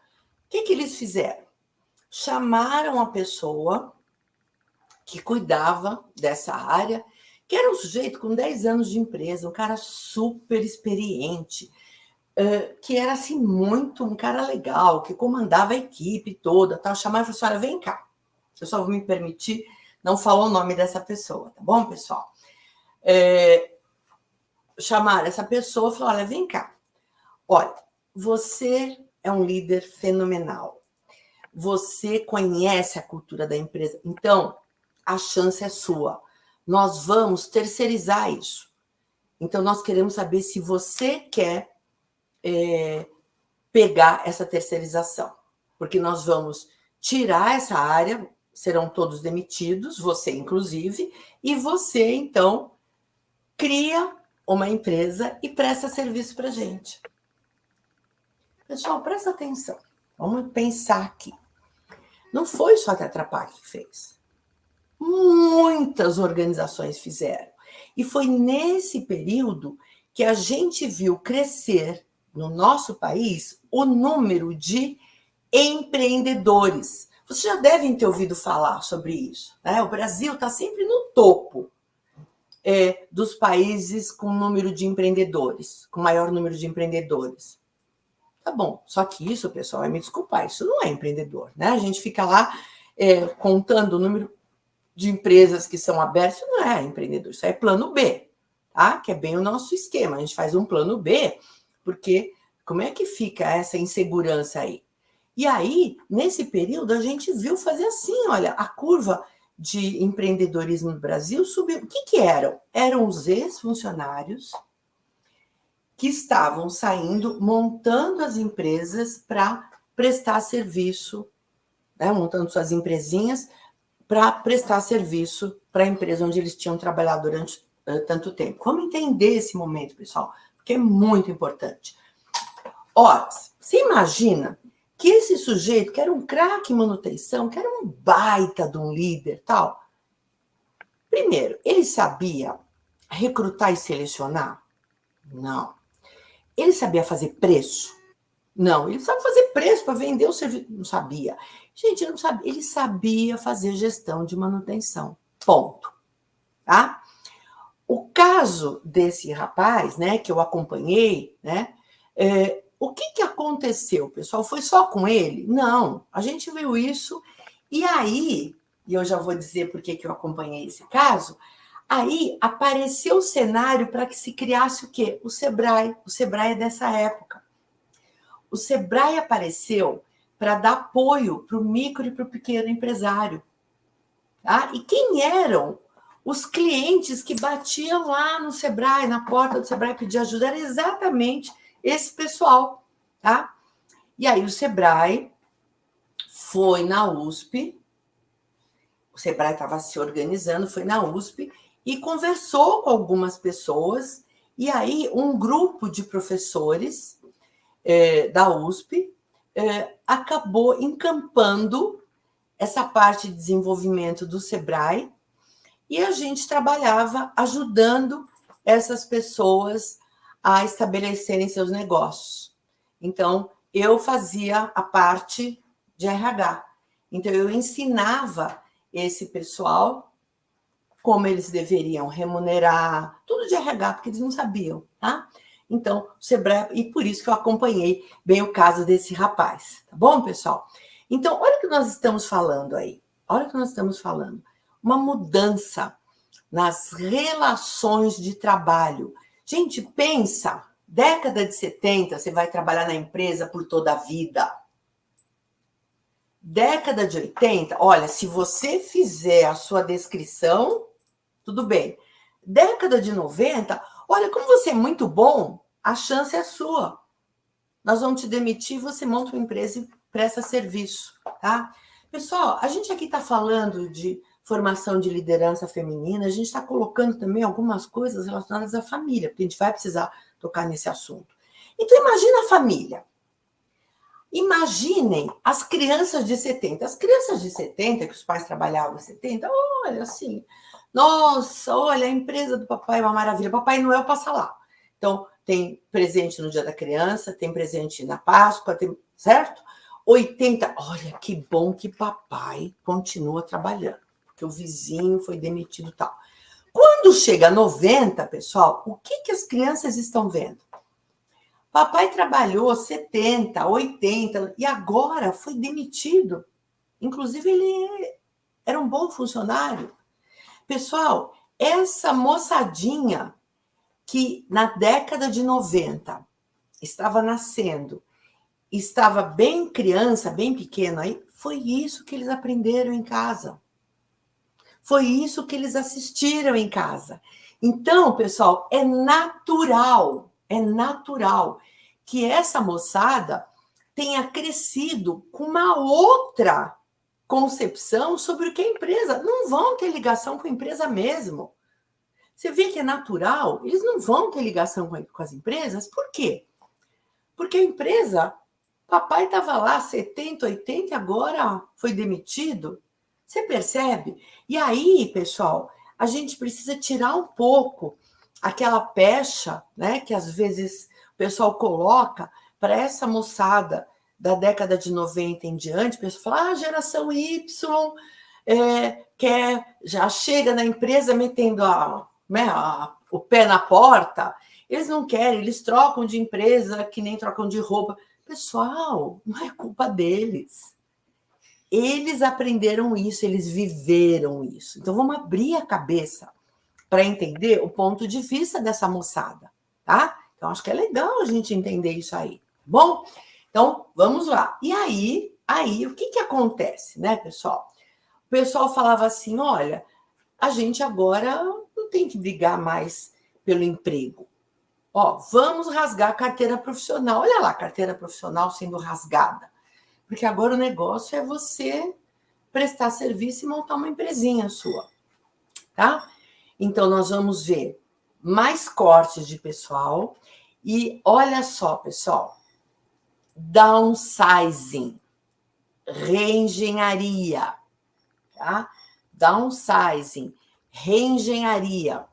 C: que eles fizeram? Chamaram a pessoa que cuidava dessa área, que era um sujeito com 10 anos de empresa, um cara super experiente, que era assim muito um cara legal, que comandava a equipe toda, tal. Chamaram e falou assim, olha, vem cá. Eu só vou me permitir não falar o nome dessa pessoa, tá bom, pessoal? chamaram essa pessoa e falaram, olha, vem cá. Olha, você é um líder fenomenal. Você conhece a cultura da empresa. Então, a chance é sua. Nós vamos terceirizar isso. Então, nós queremos saber se você quer pegar essa terceirização. Porque nós vamos tirar essa área, serão todos demitidos, você inclusive, e você, então, cria uma empresa e presta serviço para a gente. Pessoal, presta atenção. Vamos pensar aqui. Não foi só a Tetra Pak que fez. Muitas organizações fizeram. E foi nesse período que a gente viu crescer no nosso país o número de empreendedores. Vocês já devem ter ouvido falar sobre isso, né? O Brasil está sempre no topo dos países com número de empreendedores, com maior número de empreendedores. Tá bom, só que isso, pessoal, vai me desculpar, isso não é empreendedor, né? A gente fica lá contando o número de empresas que são abertas, não é empreendedor, isso é plano B, tá? Que é bem o nosso esquema, a gente faz um plano B, porque como é que fica essa insegurança aí? E aí, nesse período, a gente viu fazer assim, olha, a curva de empreendedorismo no Brasil subiu. O que eram? Eram os ex-funcionários que estavam saindo, montando as empresas para prestar serviço, né? Montando suas empresinhas para prestar serviço para a empresa onde eles tinham trabalhado durante tanto tempo. Vamos entender esse momento, pessoal, porque é muito importante. Ora, você imagina que esse sujeito, que era um craque em manutenção, que era um baita de um líder, tal, primeiro, ele sabia recrutar e selecionar? Não. Ele sabia fazer preço? Não. Ele sabia fazer preço para vender o serviço? Não sabia. Gente, ele não sabia. Ele sabia fazer gestão de manutenção. Ponto. Tá? O caso desse rapaz, né, que eu acompanhei, né, o que aconteceu, pessoal? Foi só com ele? Não. A gente viu isso e aí, e eu já vou dizer por que eu acompanhei esse caso, aí apareceu o cenário para que se criasse o quê? O Sebrae é dessa época. O Sebrae apareceu para dar apoio para o micro e para o pequeno empresário. Tá? E quem eram os clientes que batiam lá no Sebrae, na porta do Sebrae, pedir ajuda? Era exatamente esse pessoal. Tá? E aí o Sebrae foi na USP, o Sebrae estava se organizando, foi na USP, e conversou com algumas pessoas, e aí um grupo de professores da USP acabou encampando essa parte de desenvolvimento do Sebrae, e a gente trabalhava ajudando essas pessoas a estabelecerem seus negócios. Então, eu fazia a parte de RH. Então, eu ensinava esse pessoal como eles deveriam remunerar, tudo de RH, porque eles não sabiam, tá? Então, o Sebrae, e por isso que eu acompanhei bem o caso desse rapaz, tá bom, pessoal? Então, olha o que nós estamos falando aí, olha o que nós estamos falando. Uma mudança nas relações de trabalho. Gente, pensa, década de 70, você vai trabalhar na empresa por toda a vida. Década de 80, olha, se você fizer a sua descrição, tudo bem. Década de 90, olha, como você é muito bom, a chance é sua. Nós vamos te demitir, você monta uma empresa e presta serviço, tá? Pessoal, a gente aqui está falando de formação de liderança feminina, a gente está colocando também algumas coisas relacionadas à família, porque a gente vai precisar tocar nesse assunto. Então, imagina a família. Imaginem as crianças de 70. As crianças de 70, que os pais trabalhavam em 70, olha assim, nossa, olha, a empresa do papai é uma maravilha, Papai Noel passa lá. Então, tem presente no Dia da Criança, tem presente na Páscoa, certo? 80, olha, que bom que papai continua trabalhando, porque o vizinho foi demitido e tal. Quando chega a 90, pessoal, o que as crianças estão vendo? Papai trabalhou 70, 80 e agora foi demitido. Inclusive, ele era um bom funcionário. Pessoal, essa moçadinha que na década de 90 estava nascendo, estava bem criança, bem pequeno aí, foi isso que eles aprenderam em casa. Foi isso que eles assistiram em casa. Então, pessoal, é natural que essa moçada tenha crescido com uma outra concepção sobre o que é empresa. Não vão ter ligação com a empresa mesmo. Você vê que é natural, eles não vão ter ligação com as empresas. Por quê? Porque a empresa, papai estava lá 70, 80, agora foi demitido. Você percebe? E aí, pessoal, a gente precisa tirar um pouco aquela pecha, né, que às vezes o pessoal coloca para essa moçada da década de 90 em diante. O pessoal fala, geração Y já chega na empresa metendo o pé na porta. Eles não querem, eles trocam de empresa que nem trocam de roupa. Pessoal, não é culpa deles. Eles aprenderam isso, eles viveram isso. Então, vamos abrir a cabeça para entender o ponto de vista dessa moçada, tá? Então, acho que é legal a gente entender isso aí, tá bom? Então, vamos lá. E aí o que acontece, né, pessoal? O pessoal falava assim, olha, a gente agora não tem que brigar mais pelo emprego. Vamos rasgar a carteira profissional. Olha lá, a carteira profissional sendo rasgada. Porque agora o negócio é você prestar serviço e montar uma empresinha sua, tá? Então, nós vamos ver mais cortes de pessoal. E olha só, pessoal, downsizing, reengenharia, tá? Downsizing, reengenharia.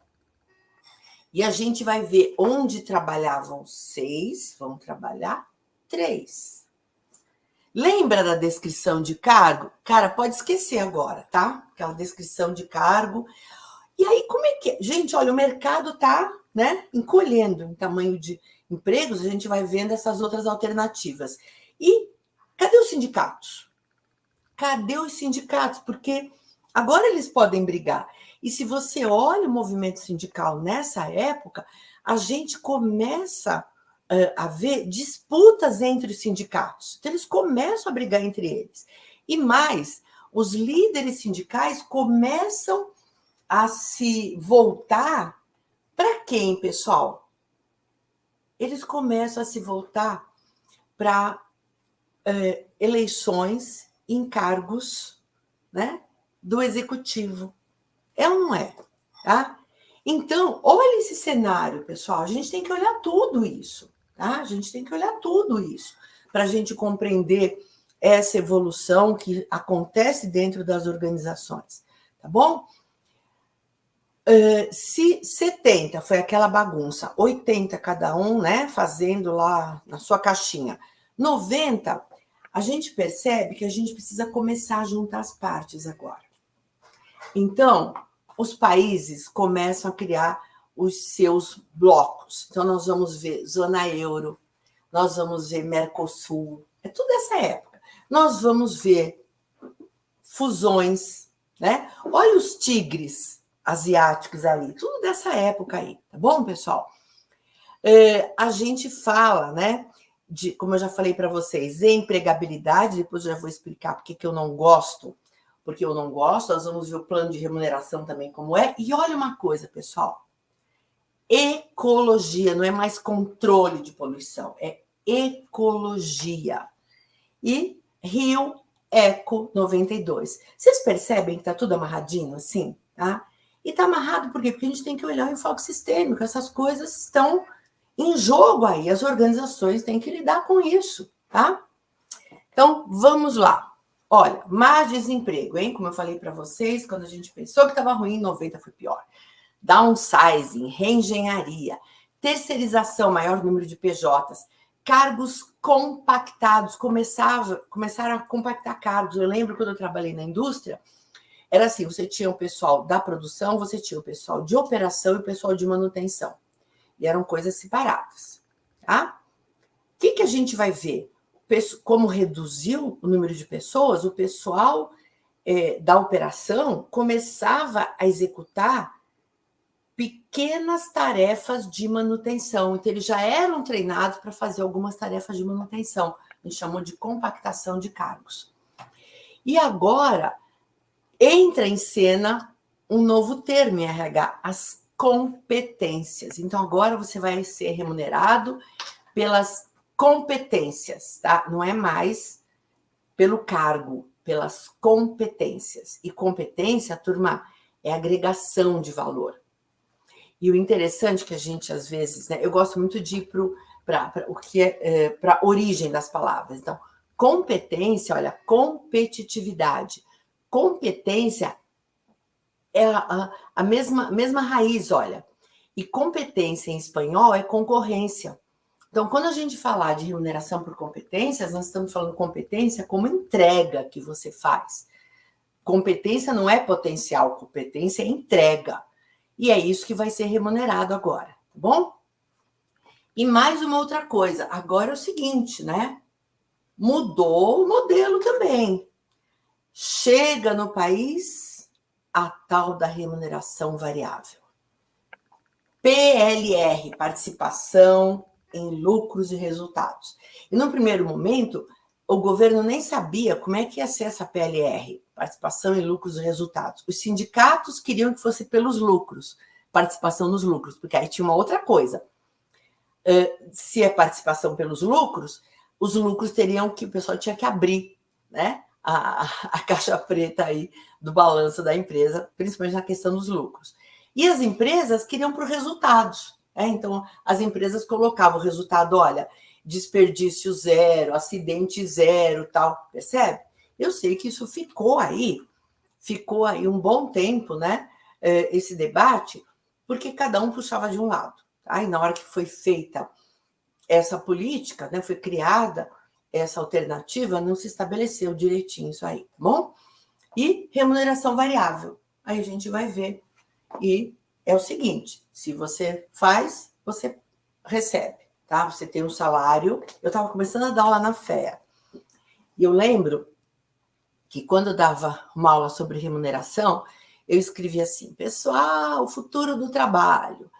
C: E a gente vai ver onde trabalhavam 6, vão trabalhar 3. Lembra da descrição de cargo? Cara, pode esquecer agora, tá? Aquela descrição de cargo. E aí, como é que é? Gente, olha, o mercado tá, né, encolhendo em tamanho de empregos, a gente vai vendo essas outras alternativas. E cadê os sindicatos? Cadê os sindicatos? Porque agora eles podem brigar. E se você olha o movimento sindical nessa época, a gente começa a ver disputas entre os sindicatos. Então, eles começam a brigar entre eles. E mais, os líderes sindicais começam a se voltar para quem, pessoal? Eles começam a se voltar para eleições em cargos, né, do executivo. É ou não é? Tá? Então, olha esse cenário, pessoal. A gente tem que olhar tudo isso. Tá? A gente tem que olhar tudo isso para a gente compreender essa evolução que acontece dentro das organizações. Tá bom? Se 70 foi aquela bagunça, 80 cada um, né, fazendo lá na sua caixinha, 90, a gente percebe que a gente precisa começar a juntar as partes agora. Então, os países começam a criar os seus blocos. Então, nós vamos ver zona euro, nós vamos ver Mercosul, é tudo essa época. Nós vamos ver fusões, né? Olha os tigres asiáticos ali, tudo dessa época aí, tá bom, pessoal? A gente fala, né, de, como eu já falei para vocês, empregabilidade, depois eu já vou explicar porque que eu não gosto, nós vamos ver o plano de remuneração também como é, e olha uma coisa, pessoal, ecologia, não é mais controle de poluição, é ecologia. E Rio Eco 92. Vocês percebem que tá tudo amarradinho assim, tá? E tá amarrado por quê? Porque a gente tem que olhar o enfoque sistêmico, essas coisas estão em jogo aí, as organizações têm que lidar com isso, tá? Então, vamos lá. Olha, mais desemprego, hein? Como eu falei para vocês, quando a gente pensou que estava ruim, 90 foi pior. Downsizing, reengenharia, terceirização, maior número de PJs, cargos compactados, começaram a compactar cargos. Eu lembro quando eu trabalhei na indústria, era assim, você tinha o pessoal da produção, você tinha o pessoal de operação e o pessoal de manutenção. E eram coisas separadas, tá? O que a gente vai ver? Como reduziu o número de pessoas, o pessoal da operação começava a executar pequenas tarefas de manutenção. Então, eles já eram treinados para fazer algumas tarefas de manutenção. A gente chamou de compactação de cargos. E agora entra em cena um novo termo em RH, as competências. Então, agora você vai ser remunerado pelas competências, tá? Não é mais pelo cargo, pelas competências. E competência, turma, é agregação de valor. E o interessante que a gente, às vezes, né, eu gosto muito de ir para o que é para a origem das palavras. Então, competência, olha, competitividade. Competência é a mesma raiz, olha. E competência em espanhol é concorrência. Então, quando a gente falar de remuneração por competências, nós estamos falando competência como entrega que você faz. Competência não é potencial, competência é entrega. E é isso que vai ser remunerado agora, tá bom? E mais uma outra coisa, agora é o seguinte, né? Mudou o modelo também. Chega no país a tal da remuneração variável. PLR, participação em lucros e resultados. E no primeiro momento, o governo nem sabia como é que ia ser essa PLR, participação em lucros e resultados. Os sindicatos queriam que fosse pelos lucros, participação nos lucros, porque aí tinha uma outra coisa. Se é participação pelos lucros, os lucros teriam que, o pessoal tinha que abrir, né? A caixa preta aí do balanço da empresa, principalmente na questão dos lucros. E as empresas queriam por resultados. Então, as empresas colocavam o resultado, olha, desperdício zero, acidente zero, tal, percebe? Eu sei que isso ficou aí um bom tempo, né? Esse debate, porque cada um puxava de um lado. Tá? E na hora que foi feita essa política, né, foi criada essa alternativa, não se estabeleceu direitinho isso aí, tá bom? E remuneração variável. Aí a gente vai ver. E é o seguinte, se você faz, você recebe, tá? Você tem um salário. Eu estava começando a dar aula na FEA. E eu lembro que quando eu dava uma aula sobre remuneração, eu escrevia assim, pessoal, o futuro do trabalho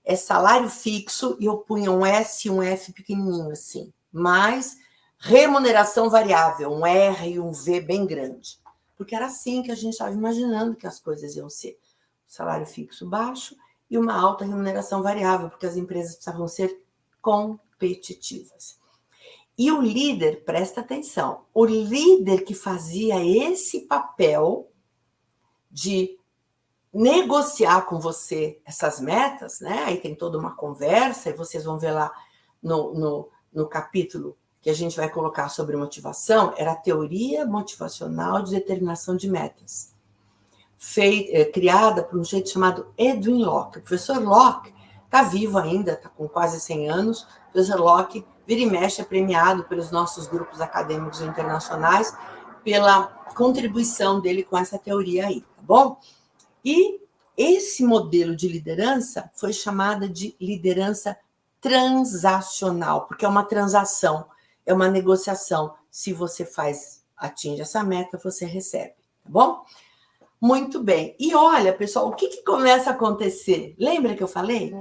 C: é salário fixo, e eu punha um S e um F pequenininho assim, mais remuneração variável, um R e um V bem grande. Porque era assim que a gente estava imaginando que as coisas iam ser. Salário fixo baixo e uma alta remuneração variável, porque as empresas precisavam ser competitivas. E o líder, presta atenção, o líder que fazia esse papel de negociar com você essas metas, né? Aí tem toda uma conversa, e vocês vão ver lá no capítulo que a gente vai colocar sobre motivação, era a teoria motivacional de determinação de metas. Criada por um jeito chamado Edwin Locke. O professor Locke está vivo ainda, está com quase 100 anos. O professor Locke, vira e mexe, é premiado pelos nossos grupos acadêmicos internacionais pela contribuição dele com essa teoria aí, tá bom? E esse modelo de liderança foi chamada de liderança transacional, porque é uma transação, é uma negociação. Se você atinge essa meta, você recebe, tá bom? Muito bem. E olha, pessoal, o que começa a acontecer? Lembra que eu falei?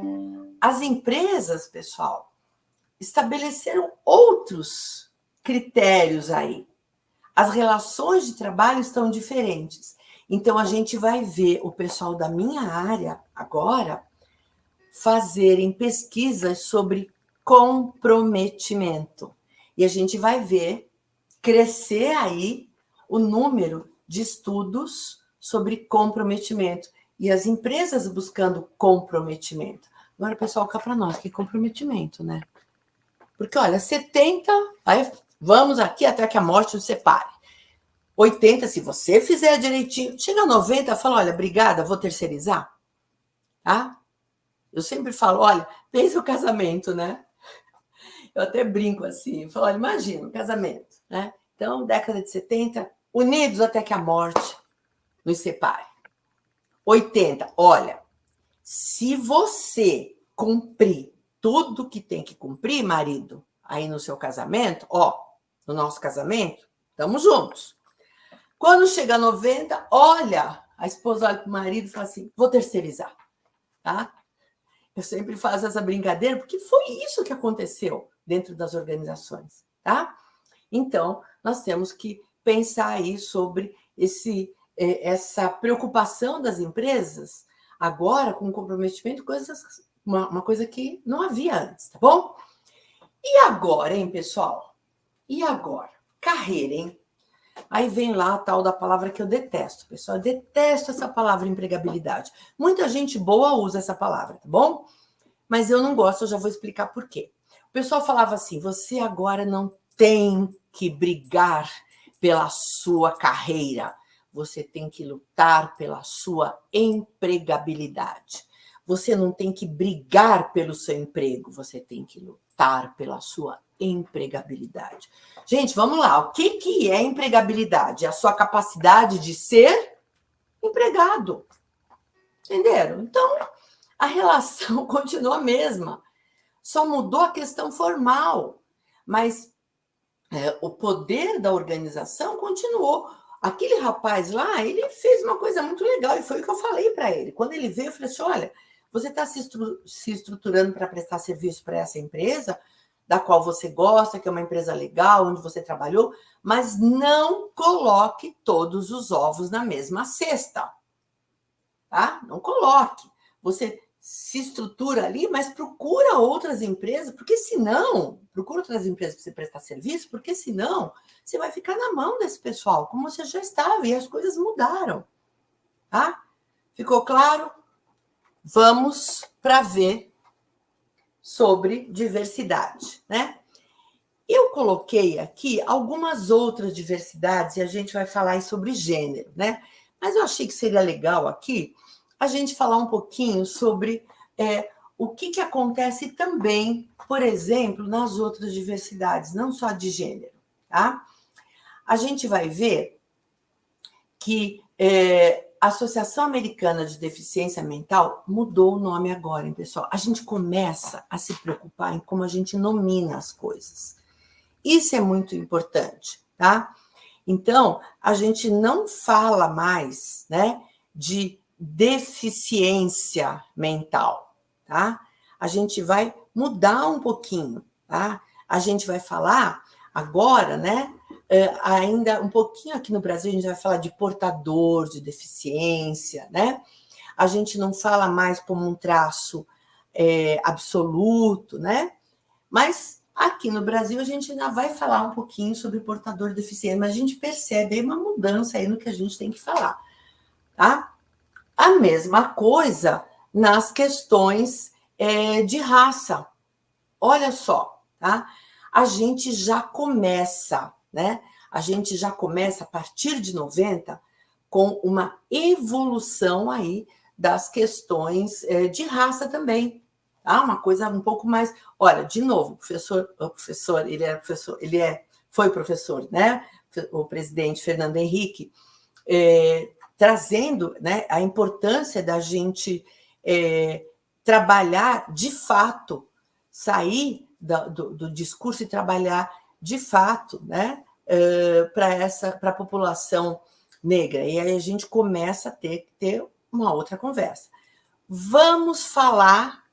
C: As empresas, pessoal, estabeleceram outros critérios aí. As relações de trabalho estão diferentes. Então, a gente vai ver o pessoal da minha área agora fazerem pesquisas sobre comprometimento. E a gente vai ver crescer aí o número de estudos sobre comprometimento. E as empresas buscando comprometimento. Agora, pessoal, cá para nós, que comprometimento, né? Porque, olha, 70, aí vamos aqui até que a morte nos separe. 80, se você fizer direitinho, chega a 90, fala, olha, obrigada, vou terceirizar. Tá? Eu sempre falo, olha, pensa o casamento, né? Eu até brinco assim, falo, olha, imagina o casamento, né? Então, década de 70, unidos até que a morte nos separe. 80, olha, se você cumprir tudo que tem que cumprir, marido, aí no seu casamento, no nosso casamento, estamos juntos. Quando chega a 90, olha, a esposa olha para o marido e fala assim, vou terceirizar. tá? Eu sempre faço essa brincadeira, porque foi isso que aconteceu dentro das organizações, tá? Então, nós temos que pensar aí sobre essa preocupação das empresas, agora com comprometimento, uma coisa que não havia antes, tá bom? E agora, hein, pessoal? E agora? Carreira, hein? Aí vem lá a tal da palavra que eu detesto, pessoal. Eu detesto essa palavra empregabilidade. Muita gente boa usa essa palavra, tá bom? Mas eu não gosto, eu já vou explicar por quê. O pessoal falava assim, você agora não tem que brigar pela sua carreira, você tem que lutar pela sua empregabilidade. Você não tem que brigar pelo seu emprego, você tem que lutar pela sua empregabilidade. Gente, vamos lá. O que é empregabilidade? É a sua capacidade de ser empregado. Entenderam? Então, a relação continua a mesma. Só mudou a questão formal. Mas o poder da organização continuou. Aquele rapaz lá, ele fez uma coisa muito legal, e foi o que eu falei para ele. Quando ele veio, eu falei assim, olha, você está se estruturando para prestar serviço para essa empresa, da qual você gosta, que é uma empresa legal, onde você trabalhou, mas não coloque todos os ovos na mesma cesta. Tá? Não coloque. Você se estrutura ali, mas procura outras empresas, porque senão, procura outras empresas para você prestar serviço, porque senão você vai ficar na mão desse pessoal, como você já estava, e as coisas mudaram. Tá? Ficou claro? Vamos para ver sobre diversidade, né? Eu coloquei aqui algumas outras diversidades, e a gente vai falar aí sobre gênero, né? Mas eu achei que seria legal aqui a gente falar um pouquinho sobre o que acontece também, por exemplo, nas outras diversidades, não só de gênero, tá? A gente vai ver que a Associação Americana de Deficiência Mental mudou o nome agora, hein, pessoal? A gente começa a se preocupar em como a gente nomina as coisas. Isso é muito importante, tá? Então, a gente não fala mais, né, de deficiência mental, tá? A gente vai mudar um pouquinho, tá? A gente vai falar agora, né, ainda um pouquinho aqui no Brasil, a gente vai falar de portador de deficiência, né? A gente não fala mais como um traço absoluto, né? Mas aqui no Brasil a gente ainda vai falar um pouquinho sobre portador de deficiência, mas a gente percebe aí uma mudança aí no que a gente tem que falar, tá? A mesma coisa nas questões de raça. Olha só, tá? A gente já começa, né? A gente já começa a partir de 90 com uma evolução aí das questões de raça também. Tá? Uma coisa um pouco mais. Olha, de novo, foi professor, né? O presidente Fernando Henrique, trazendo, né, a importância da gente trabalhar de fato, sair do discurso e trabalhar de fato, né, para a população negra. E aí a gente começa a ter uma outra conversa. Vamos falar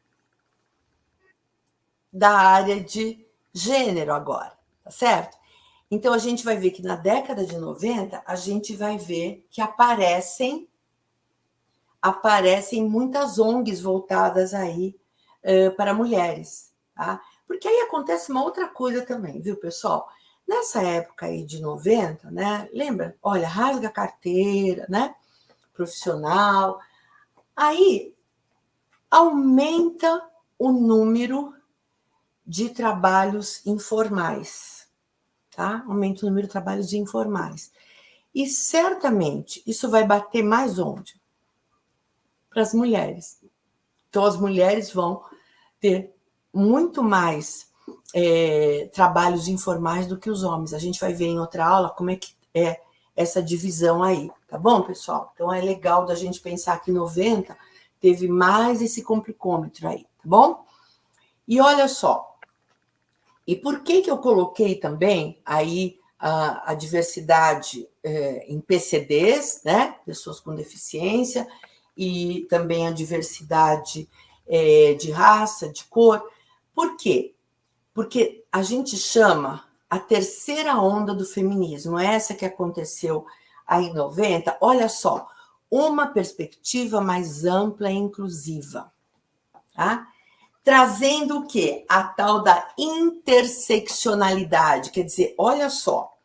C: da área de gênero agora, tá certo? Então, a gente vai ver que na década de 90, a gente vai ver que aparecem muitas ONGs voltadas aí para mulheres, tá? Porque aí acontece uma outra coisa também, viu, pessoal? Nessa época aí de 90, né? Lembra? Olha, rasga a carteira, né? Profissional. Aí aumenta o número de trabalhos informais, tá? Aumenta o número de trabalhos informais. E certamente isso vai bater mais onde? Para as mulheres. Então, as mulheres vão ter muito mais trabalhos informais do que os homens. A gente vai ver em outra aula como é que é essa divisão aí, tá bom, pessoal? Então, é legal da gente pensar que em 90 teve mais esse complicômetro aí, tá bom? E olha só, e por que eu coloquei também aí a diversidade em PCDs, né? Pessoas com deficiência, e também a diversidade de raça, de cor. Por quê? Porque a gente chama a terceira onda do feminismo, essa que aconteceu aí em 90, olha só, uma perspectiva mais ampla e inclusiva, tá? Trazendo o quê? A tal da interseccionalidade, quer dizer, olha só,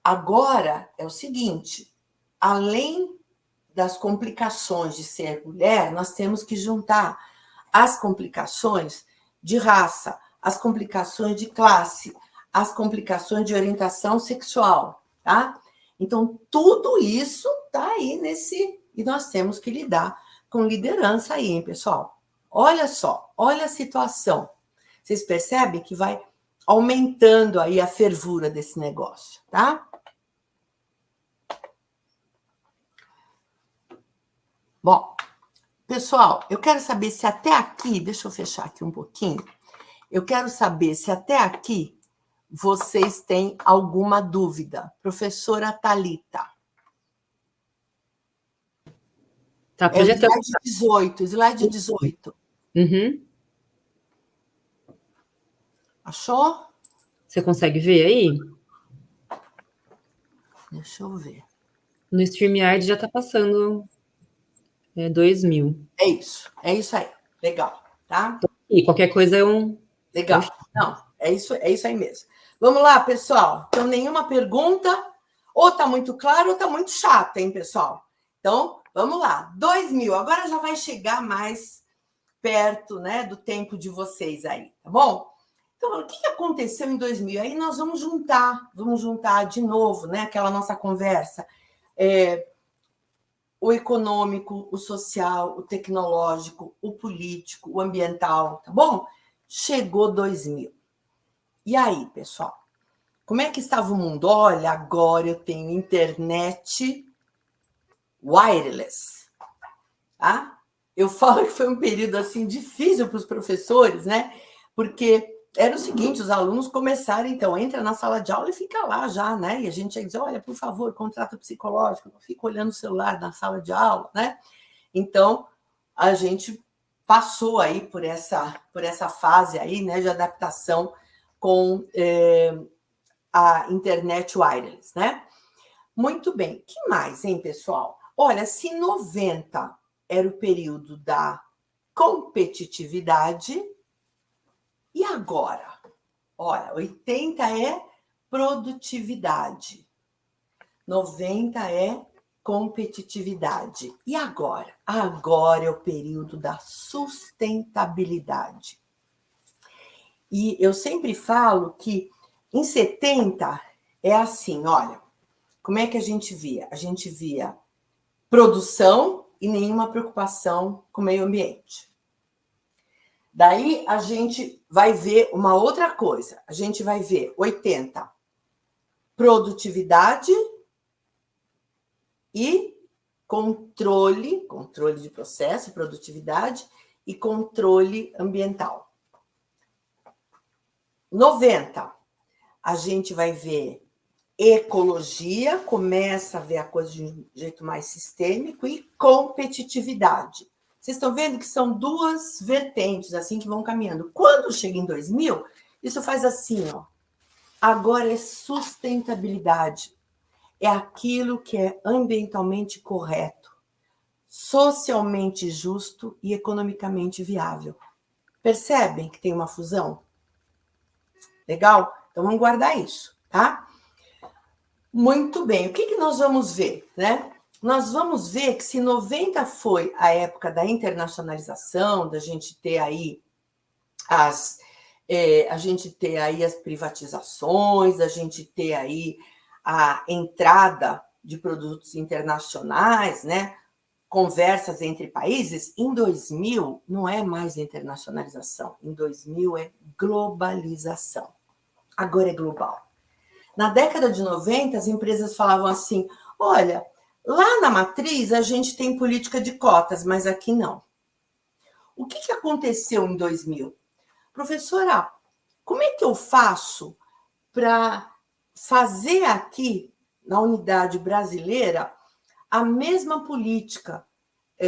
C: agora é o seguinte, além das complicações de ser mulher, nós temos que juntar as complicações de raça, as complicações de classe, as complicações de orientação sexual, tá? Então, tudo isso está aí e nós temos que lidar com liderança aí, hein, pessoal? Olha só, olha a situação. Vocês percebem que vai aumentando aí a fervura desse negócio, tá? Bom, pessoal, eu quero saber se até aqui, deixa eu fechar aqui um pouquinho, eu quero saber se até aqui vocês têm alguma dúvida. Professora Thalita.
B: Tá projetando.
C: Slide 18.
B: Uhum.
C: Achou?
B: Você consegue ver aí?
C: Deixa eu ver.
B: No StreamYard já está passando 2.000.
C: É isso aí. Legal, tá?
B: E qualquer coisa é um...
C: Legal. Não, é isso aí mesmo. Vamos lá, pessoal. Então, nenhuma pergunta? Ou está muito claro ou está muito chato, hein, pessoal? Então, vamos lá. 2000. Agora já vai chegar mais perto, né, do tempo de vocês aí, tá bom? Então, o que aconteceu em 2000? Aí nós vamos juntar de novo, né, aquela nossa conversa. O econômico, o social, o tecnológico, o político, o ambiental, tá bom? Chegou 2000. E aí, pessoal? Como é que estava o mundo? Olha, agora eu tenho internet wireless, tá? Eu falo que foi um período assim difícil para os professores, né? Porque era o seguinte, os alunos começaram, então, entra na sala de aula e fica lá já, né? E a gente ia dizer, olha, por favor, contrato psicológico, não fica olhando o celular na sala de aula, né? Então, a gente passou aí por essa fase aí, né, de adaptação com a internet wireless, né? Muito bem. Que mais, hein, pessoal? Olha, se 90 era o período da competitividade, e agora? Olha, 80 é produtividade, 90 é competitividade. E agora? Agora é o período da sustentabilidade. E eu sempre falo que em 70 é assim, olha, como é que a gente via? A gente via produção e nenhuma preocupação com o meio ambiente. Daí a gente vai ver uma outra coisa. A gente vai ver 80, produtividade e controle de processo, produtividade e controle ambiental. 90, a gente vai ver ecologia, começa a ver a coisa de um jeito mais sistêmico, e competitividade. Vocês estão vendo que são duas vertentes assim que vão caminhando. Quando chega em 2000, isso faz assim, ó. Agora é sustentabilidade. É aquilo que é ambientalmente correto, socialmente justo e economicamente viável. Percebem que tem uma fusão? Legal? Então vamos guardar isso, tá? Muito bem. O que nós vamos ver, né? Nós vamos ver que se 90 foi a época da internacionalização, da gente ter aí as privatizações, a gente ter aí a entrada de produtos internacionais, né? Conversas entre países, em 2000 não é mais internacionalização, em 2000 é globalização. Agora é global. Na década de 90, as empresas falavam assim, olha, lá na matriz a gente tem política de cotas, mas aqui não. O que aconteceu em 2000? Professora, como é que eu faço para fazer aqui, na unidade brasileira, a mesma política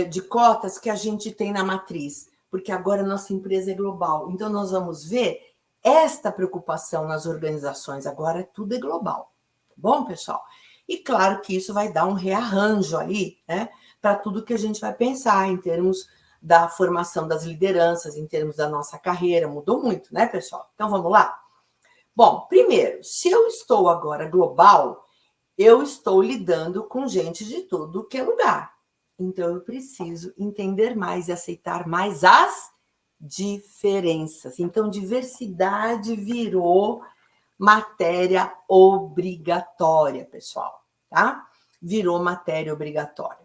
C: de cotas que a gente tem na matriz, porque agora a nossa empresa é global. Então, nós vamos ver esta preocupação nas organizações. Agora tudo é global. Bom, pessoal? E claro que isso vai dar um rearranjo aí, né, para tudo que a gente vai pensar em termos da formação das lideranças, em termos da nossa carreira. Mudou muito, né, pessoal? Então, vamos lá? Bom, primeiro, se eu estou agora global, eu estou lidando com gente de tudo que é lugar. Então, eu preciso entender mais e aceitar mais as diferenças. Então, diversidade virou matéria obrigatória, pessoal, tá? Virou matéria obrigatória.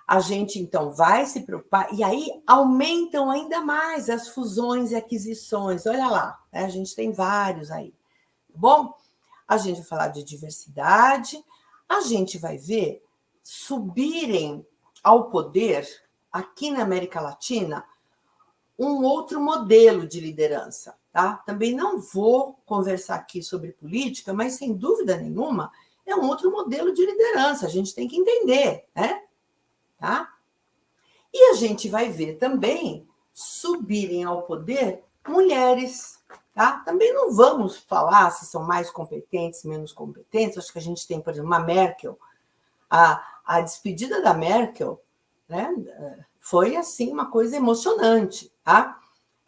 C: A gente, então, vai se preocupar, e aí aumentam ainda mais as fusões e aquisições. Olha lá, né? A gente tem vários aí, tá bom? A gente vai falar de diversidade, a gente vai ver subirem ao poder, aqui na América Latina, um outro modelo de liderança, tá? Também não vou conversar aqui sobre política, mas, sem dúvida nenhuma, é um outro modelo de liderança, a gente tem que entender, né? Tá? E a gente vai ver também subirem ao poder mulheres, tá? Também não vamos falar se são mais competentes, menos competentes. Acho que a gente tem, por exemplo, uma Merkel. A despedida da Merkel, né, foi, assim, uma coisa emocionante, tá?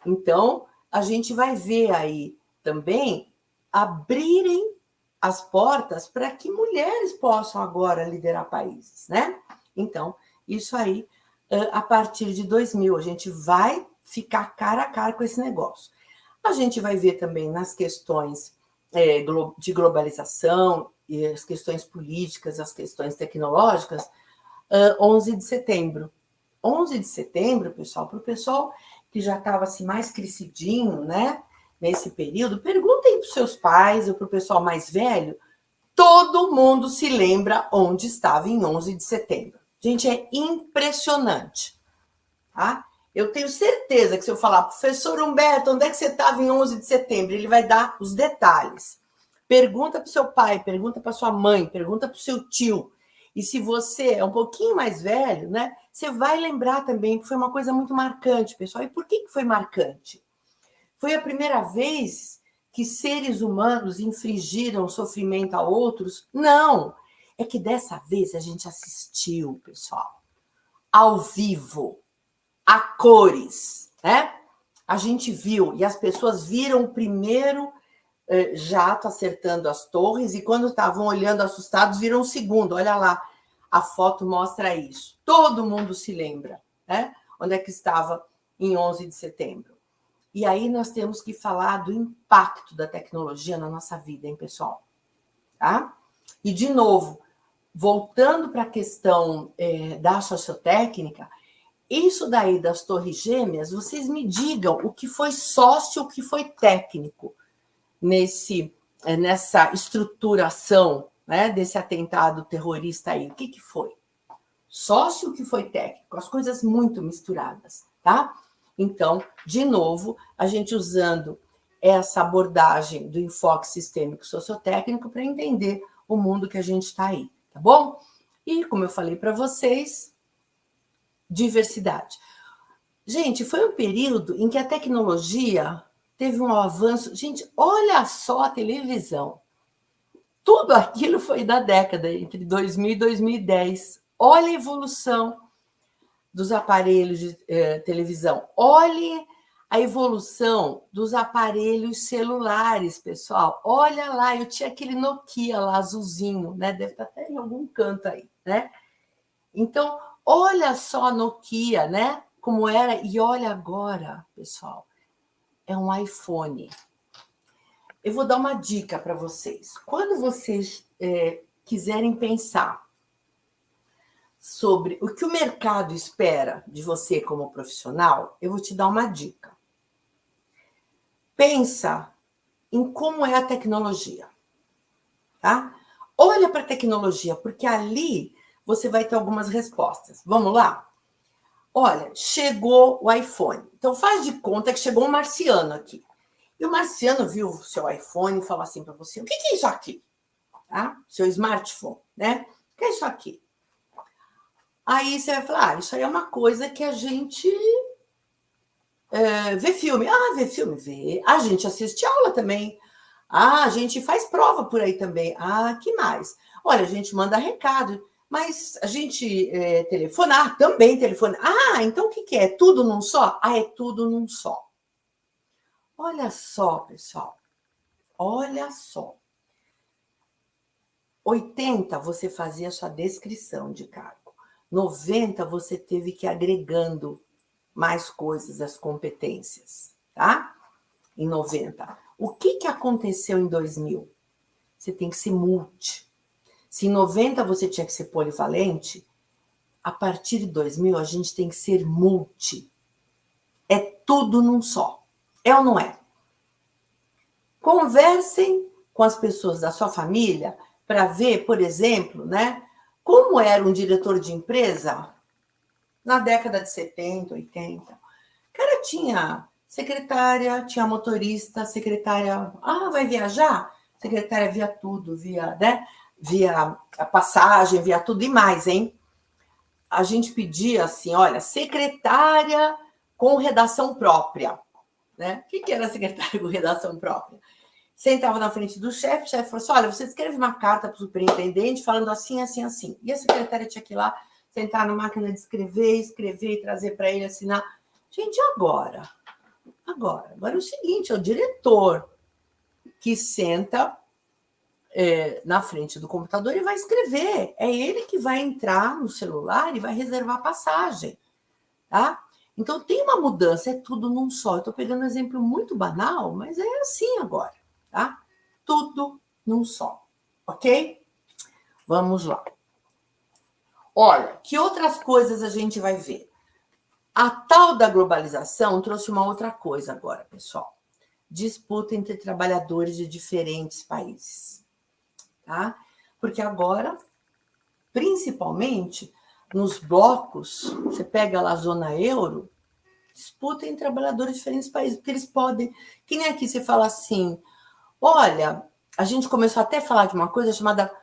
C: Então, a gente vai ver aí também abrirem as portas para que mulheres possam agora liderar países, né? Então, isso aí, a partir de 2000, a gente vai ficar cara a cara com esse negócio. A gente vai ver também nas questões de globalização e as questões políticas, as questões tecnológicas, 11 de setembro. 11 de setembro, pessoal, para o pessoal que já estava assim, mais crescidinho, né, nesse período, perguntem para os seus pais ou para o pessoal mais velho, todo mundo se lembra onde estava em 11 de setembro. Gente, é impressionante, tá? Eu tenho certeza que se eu falar, professor Humberto, onde é que você estava em 11 de setembro? Ele vai dar os detalhes. Pergunta para o seu pai, pergunta para sua mãe, pergunta para o seu tio. E se você é um pouquinho mais velho, né, você vai lembrar também que foi uma coisa muito marcante, pessoal. E por que foi marcante? Foi a primeira vez que seres humanos infligiram sofrimento a outros? Não! É que dessa vez a gente assistiu, pessoal, ao vivo, a cores, né? A gente viu, e as pessoas viram o primeiro jato acertando as torres, e quando estavam olhando assustados, viram o segundo. Olha lá, a foto mostra isso. Todo mundo se lembra, né? Onde é que estava em 11 de setembro. E aí nós temos que falar do impacto da tecnologia na nossa vida, hein, pessoal? Tá? E, de novo, voltando para a questão da sociotécnica, isso daí das torres gêmeas, vocês me digam o que foi sócio, o que foi técnico nessa estruturação, né, desse atentado terrorista aí. O que foi? Sócio, o que foi técnico? As coisas muito misturadas, tá? Então, de novo, a gente usando essa abordagem do enfoque sistêmico sociotécnico para entender o mundo que a gente está aí, tá bom? E, como eu falei para vocês, diversidade. Gente, foi um período em que a tecnologia teve um avanço. Gente, olha só a televisão. Tudo aquilo foi da década, entre 2000 e 2010. Olha a evolução dos aparelhos de televisão. Olhe a evolução dos aparelhos celulares, pessoal. Olha lá, eu tinha aquele Nokia lá, azulzinho, né? Deve estar até em algum canto aí, né? Então, olha só a Nokia, né? Como era, e olha agora, pessoal, é um iPhone. Eu vou dar uma dica para vocês. Quando vocês quiserem pensar sobre o que o mercado espera de você como profissional, eu vou te dar uma dica. Pensa em como é a tecnologia, tá? Olha para a tecnologia, porque ali você vai ter algumas respostas. Vamos lá? Olha, chegou o iPhone. Então, faz de conta que chegou um marciano aqui. E o marciano viu o seu iPhone e falou assim para você, o que é isso aqui? Tá? Seu smartphone, né? O que é isso aqui? Aí você vai falar, isso aí é uma coisa que a gente vê filme. Ah, vê filme, vê. A gente assiste aula também. Ah, a gente faz prova por aí também. Ah, que mais? Olha, a gente manda recado, mas a gente telefonar também telefona. Ah, então o que é? Tudo num só? Ah, é tudo num só. Olha só, pessoal. Olha só. 80, você fazia sua descrição de cargo. 90, você teve que ir agregando mais coisas, as competências, tá? Em 90. O que aconteceu em 2000? Você tem que ser multi. Se em 90 você tinha que ser polivalente, a partir de 2000 a gente tem que ser multi. É tudo num só. É ou não é? Conversem com as pessoas da sua família para ver, por exemplo, né, como era um diretor de empresa na década de 70, 80. O cara tinha secretária, tinha motorista, secretária, vai viajar? Secretária via tudo, via a passagem, via tudo e mais, hein? A gente pedia assim, olha, secretária com redação própria, né? O que era secretária com redação própria? Sentava na frente do chefe, o chefe falou assim, olha, você escreve uma carta para o superintendente falando assim, assim, assim. E a secretária tinha que ir lá, sentar na máquina de escrever e trazer para ele assinar. Gente, agora é o seguinte, é o diretor que senta na frente do computador e vai escrever. É ele que vai entrar no celular e vai reservar a passagem, tá? Então, tem uma mudança, é tudo num só. Eu estou pegando um exemplo muito banal, mas é assim agora, tá? Tudo num só, ok? Vamos lá. Olha, que outras coisas a gente vai ver? A tal da globalização trouxe uma outra coisa agora, pessoal. Disputa entre trabalhadores de diferentes países, tá? Porque agora, principalmente nos blocos, você pega lá a zona euro, disputa entre trabalhadores de diferentes países, porque eles podem... Que nem aqui você fala assim, olha, a gente começou até a falar de uma coisa chamada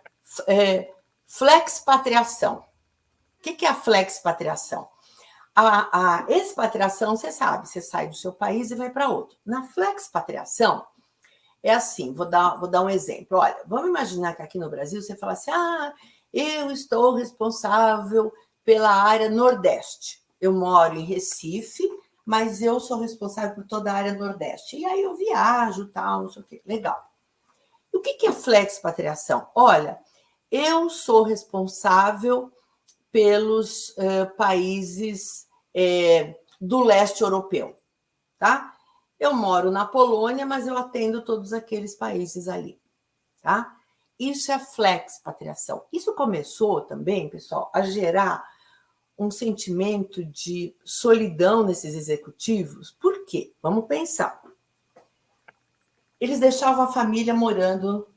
C: flexpatriação. O que é a flexpatriação? A expatriação, você sabe, você sai do seu país e vai para outro. Na flexpatriação, é assim, vou dar um exemplo. Olha, vamos imaginar que aqui no Brasil você fala assim, eu estou responsável pela área Nordeste. Eu moro em Recife, mas eu sou responsável por toda a área Nordeste. E aí eu viajo, tal, não sei o quê. Legal. E o que é flexpatriação? Olha, eu sou responsável pelos países do leste europeu, tá? Eu moro na Polônia, mas eu atendo todos aqueles países ali, tá? Isso é a flexpatriação. Isso começou também, pessoal, a gerar um sentimento de solidão nesses executivos. Por quê? Vamos pensar. Eles deixavam a família morando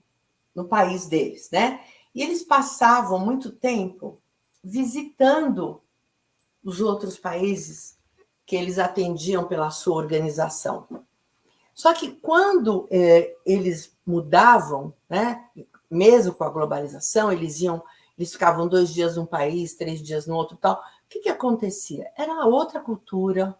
C: no país deles, né? E eles passavam muito tempo visitando os outros países que eles atendiam pela sua organização. Só que quando eles mudavam, né, mesmo com a globalização, eles ficavam 2 dias num país, 3 dias no outro, tal. O que acontecia? Era outra cultura,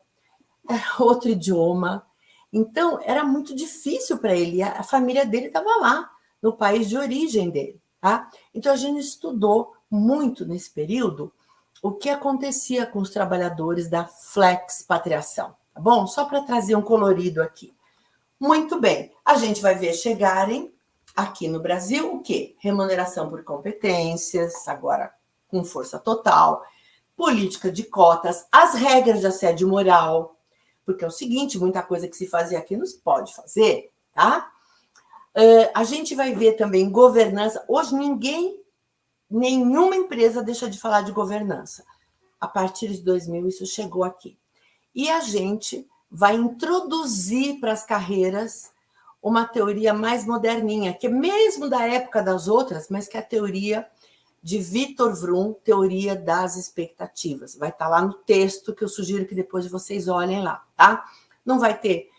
C: era outro idioma. Então, era muito difícil para ele. A família dele estava lá, no país de origem dele. Tá? Então, a gente estudou muito nesse período o que acontecia com os trabalhadores da flexpatriação. Tá bom? Só para trazer um colorido aqui. Muito bem. A gente vai ver chegarem aqui no Brasil o quê? Remuneração por competências, agora com força total, política de cotas, as regras de assédio moral, porque é o seguinte, muita coisa que se fazia aqui não se pode fazer, tá? A gente vai ver também governança. Hoje nenhuma empresa deixa de falar de governança. A partir de 2000 isso chegou aqui. E a gente vai introduzir para as carreiras uma teoria mais moderninha, que é mesmo da época das outras, mas que é a teoria de Victor Vroom, teoria das expectativas. Vai estar lá no texto, que eu sugiro que depois vocês olhem lá, tá? Não vai ter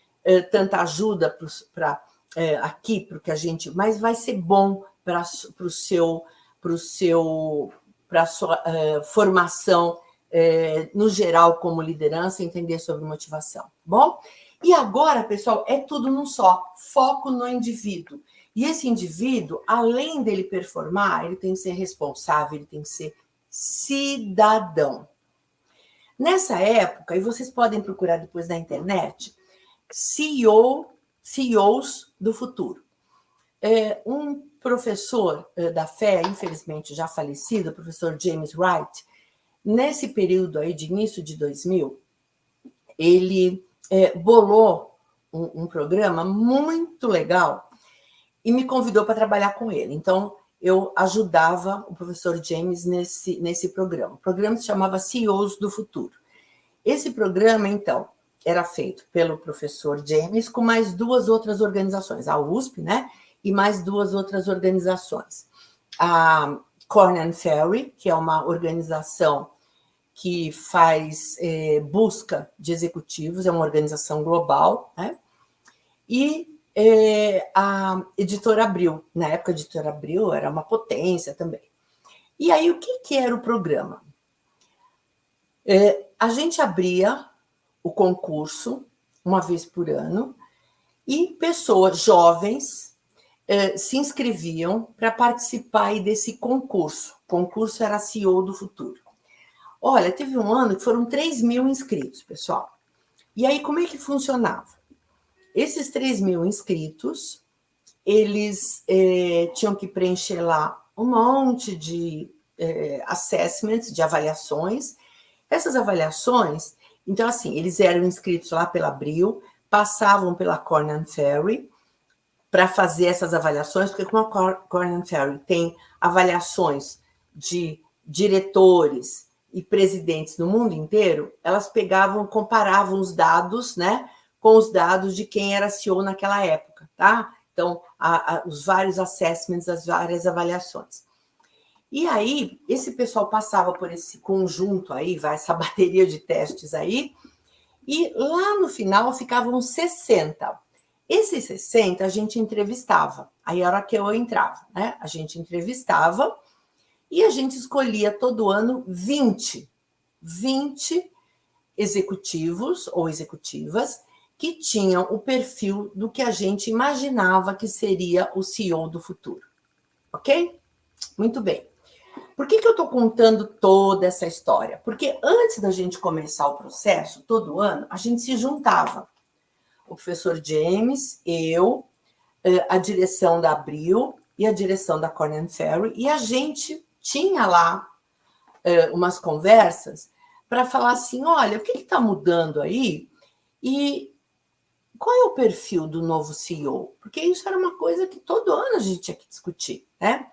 C: tanta ajuda aqui, porque a gente, mas vai ser bom para o seu para a sua formação no geral como liderança, entender sobre motivação, tá bom? E agora, pessoal, é tudo num só, foco no indivíduo. E esse indivíduo, além dele performar, ele tem que ser responsável, ele tem que ser cidadão. Nessa época, e vocês podem procurar depois na internet, CEOs do futuro. Um professor da fé, infelizmente já falecido, o professor James Wright, nesse período aí de início de 2000, ele bolou um programa muito legal e me convidou para trabalhar com ele. Então, eu ajudava o professor James nesse programa. O programa se chamava CEOs do Futuro. Esse programa, então, era feito pelo professor James com mais 2 outras organizações, a USP, né? E mais 2 outras organizações. A Korn Ferry, que é uma organização que faz busca de executivos, é uma organização global, né? E a Editora Abril. Na época, a Editora Abril era uma potência também. E aí, o que era o programa? A gente abria o concurso uma vez por ano e pessoas jovens se inscreviam para participar aí desse concurso. O concurso era CEO do Futuro. Olha, teve um ano que foram 3.000 inscritos, pessoal. E aí, como é que funcionava? Esses 3.000 inscritos, eles tinham que preencher lá um monte de assessments, de avaliações. Essas avaliações, então, assim, eles eram inscritos lá pela Abril, passavam pela Korn Ferry para fazer essas avaliações, porque como a Korn Ferry tem avaliações de diretores e presidentes no mundo inteiro, elas comparavam os dados, né, com os dados de quem era CEO naquela época, tá? Então, os vários assessments, as várias avaliações. E aí, esse pessoal passava por esse conjunto aí, essa bateria de testes aí, e lá no final ficavam 60. Esses 60 a gente entrevistava. Aí a hora que eu entrava, né? A gente entrevistava e a gente escolhia todo ano 20 executivos ou executivas que tinham o perfil do que a gente imaginava que seria o CEO do futuro. Ok? Muito bem. Por que eu estou contando toda essa história? Porque antes da gente começar o processo, todo ano, a gente se juntava. O professor James, eu, a direção da Abril e a direção da Korn Ferry, e a gente tinha lá umas conversas para falar assim, olha, o que está mudando aí? E qual é o perfil do novo CEO? Porque isso era uma coisa que todo ano a gente tinha que discutir, né?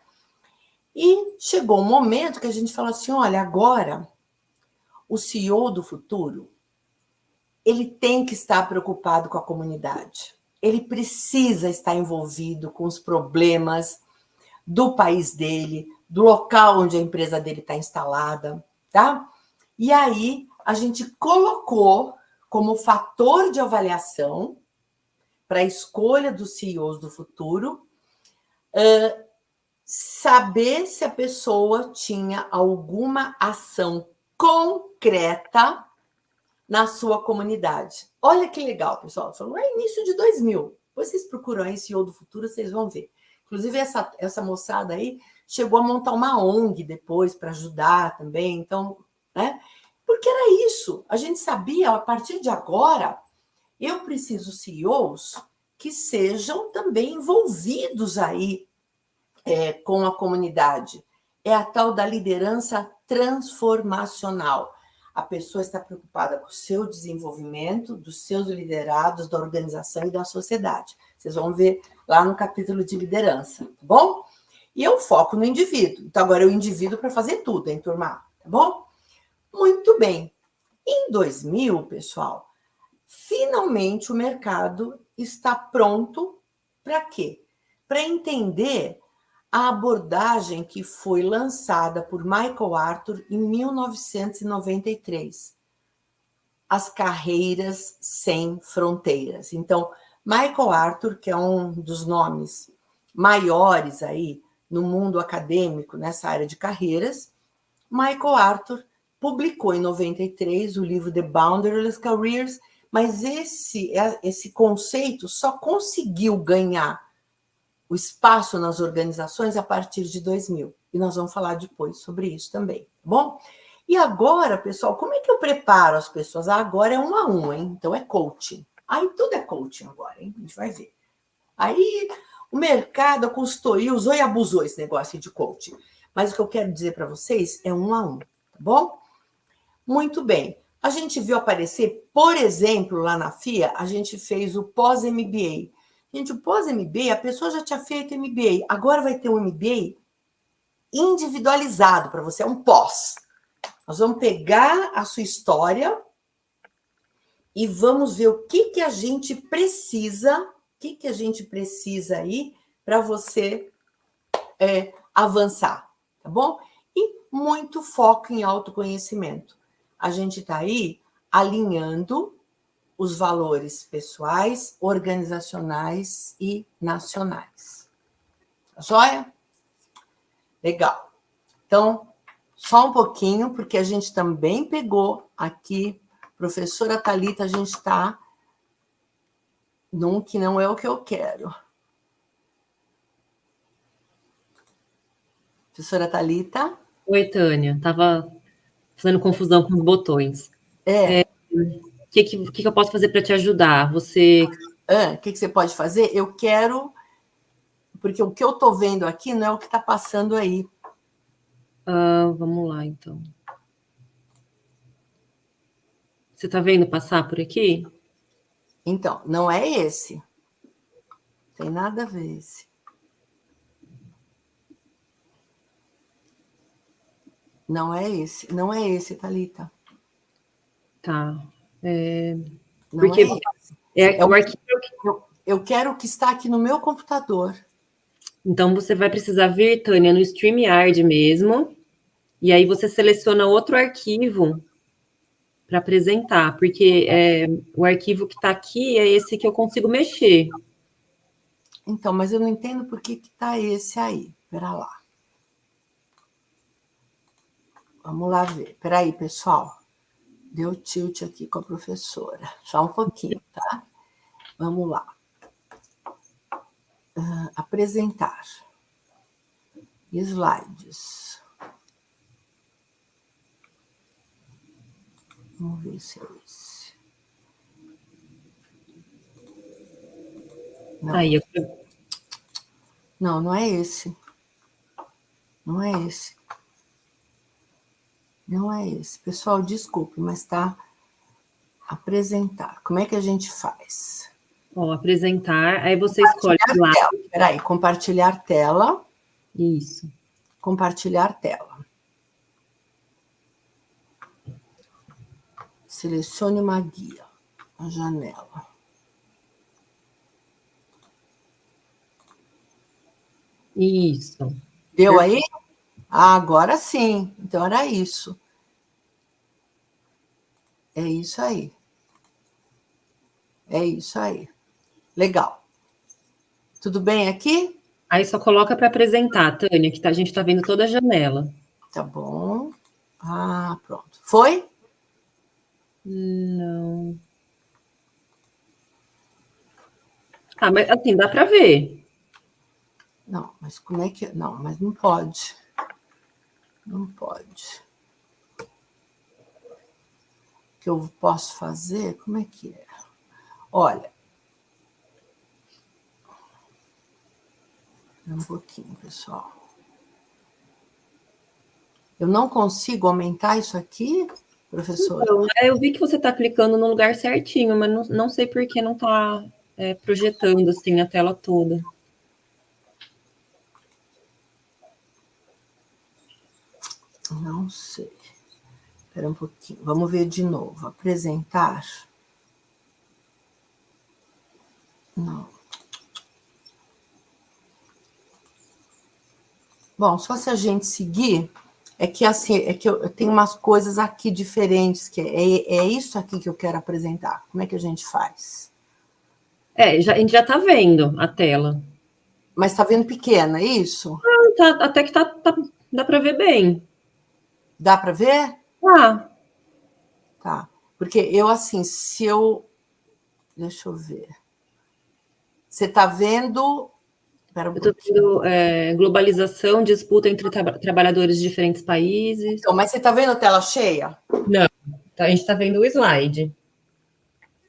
C: E chegou um momento que a gente falou assim, olha, agora o CEO do futuro, ele tem que estar preocupado com a comunidade. Ele precisa estar envolvido com os problemas do país dele, do local onde a empresa dele está instalada, tá? E aí a gente colocou como fator de avaliação para a escolha dos CEOs do futuro, saber se a pessoa tinha alguma ação concreta na sua comunidade. Olha que legal, pessoal. Falou, início de 2000. Vocês procuram aí CEO do futuro, vocês vão ver. Inclusive, essa moçada aí chegou a montar uma ONG depois para ajudar também. Então, né? Porque era isso. A gente sabia, a partir de agora, eu preciso CEOs que sejam também envolvidos aí com a comunidade. É a tal da liderança transformacional. A pessoa está preocupada com o seu desenvolvimento, dos seus liderados, da organização e da sociedade. Vocês vão ver lá no capítulo de liderança, tá bom? E eu foco no indivíduo. Então, agora é o indivíduo para fazer tudo, hein, turma? Tá bom? Muito bem. Em 2000, pessoal, finalmente o mercado está pronto para quê? Para entender a abordagem que foi lançada por Michael Arthur em 1993, as carreiras sem fronteiras. Então, Michael Arthur, que é um dos nomes maiores aí no mundo acadêmico nessa área de carreiras, Michael Arthur publicou em 93 o livro The Boundaryless Careers, mas esse conceito só conseguiu ganhar o espaço nas organizações a partir de 2000. E nós vamos falar depois sobre isso também, tá bom? E agora, pessoal, como é que eu preparo as pessoas? Agora é 1 a 1, hein? Então é coaching. Aí tudo é coaching agora, hein? A gente vai ver. Aí o mercado, a consultoria usou e abusou esse negócio de coaching. Mas o que eu quero dizer para vocês é 1 a 1, tá bom? Muito bem. A gente viu aparecer, por exemplo, lá na FIA, a gente fez o pós-MBA. Gente, o pós-MBA, a pessoa já tinha feito MBA, agora vai ter um MBA individualizado para você, é um pós. Nós vamos pegar a sua história e vamos ver o que a gente precisa, aí para você avançar, tá bom? E muito foco em autoconhecimento. A gente está aí alinhando os valores pessoais, organizacionais e nacionais. Tá joia? Legal. Então, só um pouquinho, porque a gente também pegou aqui, professora Thalita, a gente está num que não é o que eu quero. Professora Thalita?
B: Oi, Tânia. Estava fazendo confusão com os botões. O que eu posso fazer para te ajudar?
C: O que você pode fazer? Eu quero... Porque o que eu estou vendo aqui não é o que está passando aí.
B: Vamos lá, então. Você está vendo passar por aqui?
C: Então, não é esse. Tem nada a ver esse. Não é esse, Thalita.
B: Tá.
C: Não
B: porque
C: é esse.
B: O arquivo...
C: Eu quero o que está aqui no meu computador.
B: Então, você vai precisar vir, Tânia, no StreamYard mesmo, e aí você seleciona outro arquivo para apresentar, porque o arquivo que está aqui é esse que eu consigo mexer.
C: Então, mas eu não entendo por que está esse aí. Espera lá. Vamos lá ver. Espera aí, pessoal. Deu tilt aqui com a professora. Só um pouquinho, tá? Vamos lá. Apresentar. Slides. Vamos ver se é esse. Não.
B: Aí,
C: Não é esse. Não é esse. Não é esse. Pessoal, desculpe, mas tá apresentar. Como é que a gente faz?
B: Apresentar, aí você escolhe lá.
C: Espera aí, compartilhar tela.
B: Isso.
C: Compartilhar tela. Selecione uma guia, a janela.
B: Isso.
C: Deu aí? Agora sim. Então era isso. É isso aí. É isso aí. Legal. Tudo bem aqui?
B: Aí só coloca para apresentar, Tânia, que a gente está vendo toda a janela.
C: Tá bom. Pronto. Foi?
B: Não. Mas assim, dá para ver.
C: Não, mas como é que... Não, mas não pode. Não pode. O que eu posso fazer? Como é que é? Olha. Um pouquinho, pessoal. Eu não consigo aumentar isso aqui, professora?
B: Então, eu vi que você está clicando no lugar certinho, mas não sei por que não está projetando assim a tela toda.
C: Não sei. Espera um pouquinho. Vamos ver de novo. Apresentar. Não. Bom, só se a gente seguir, é que assim, eu tenho umas coisas aqui diferentes, que é isso aqui que eu quero apresentar. Como é que a gente faz?
B: A gente já está vendo a tela.
C: Mas está vendo pequena, é isso?
B: Até que dá para ver bem.
C: Dá para ver?
B: Ah,
C: Tá. Porque eu, assim, se eu... Deixa eu ver. Você está vendo... Espera um
B: eu estou
C: pouquinho.
B: vendo globalização, disputa entre trabalhadores de diferentes países.
C: Então, mas você está vendo a tela cheia?
B: Não, a gente está vendo o slide.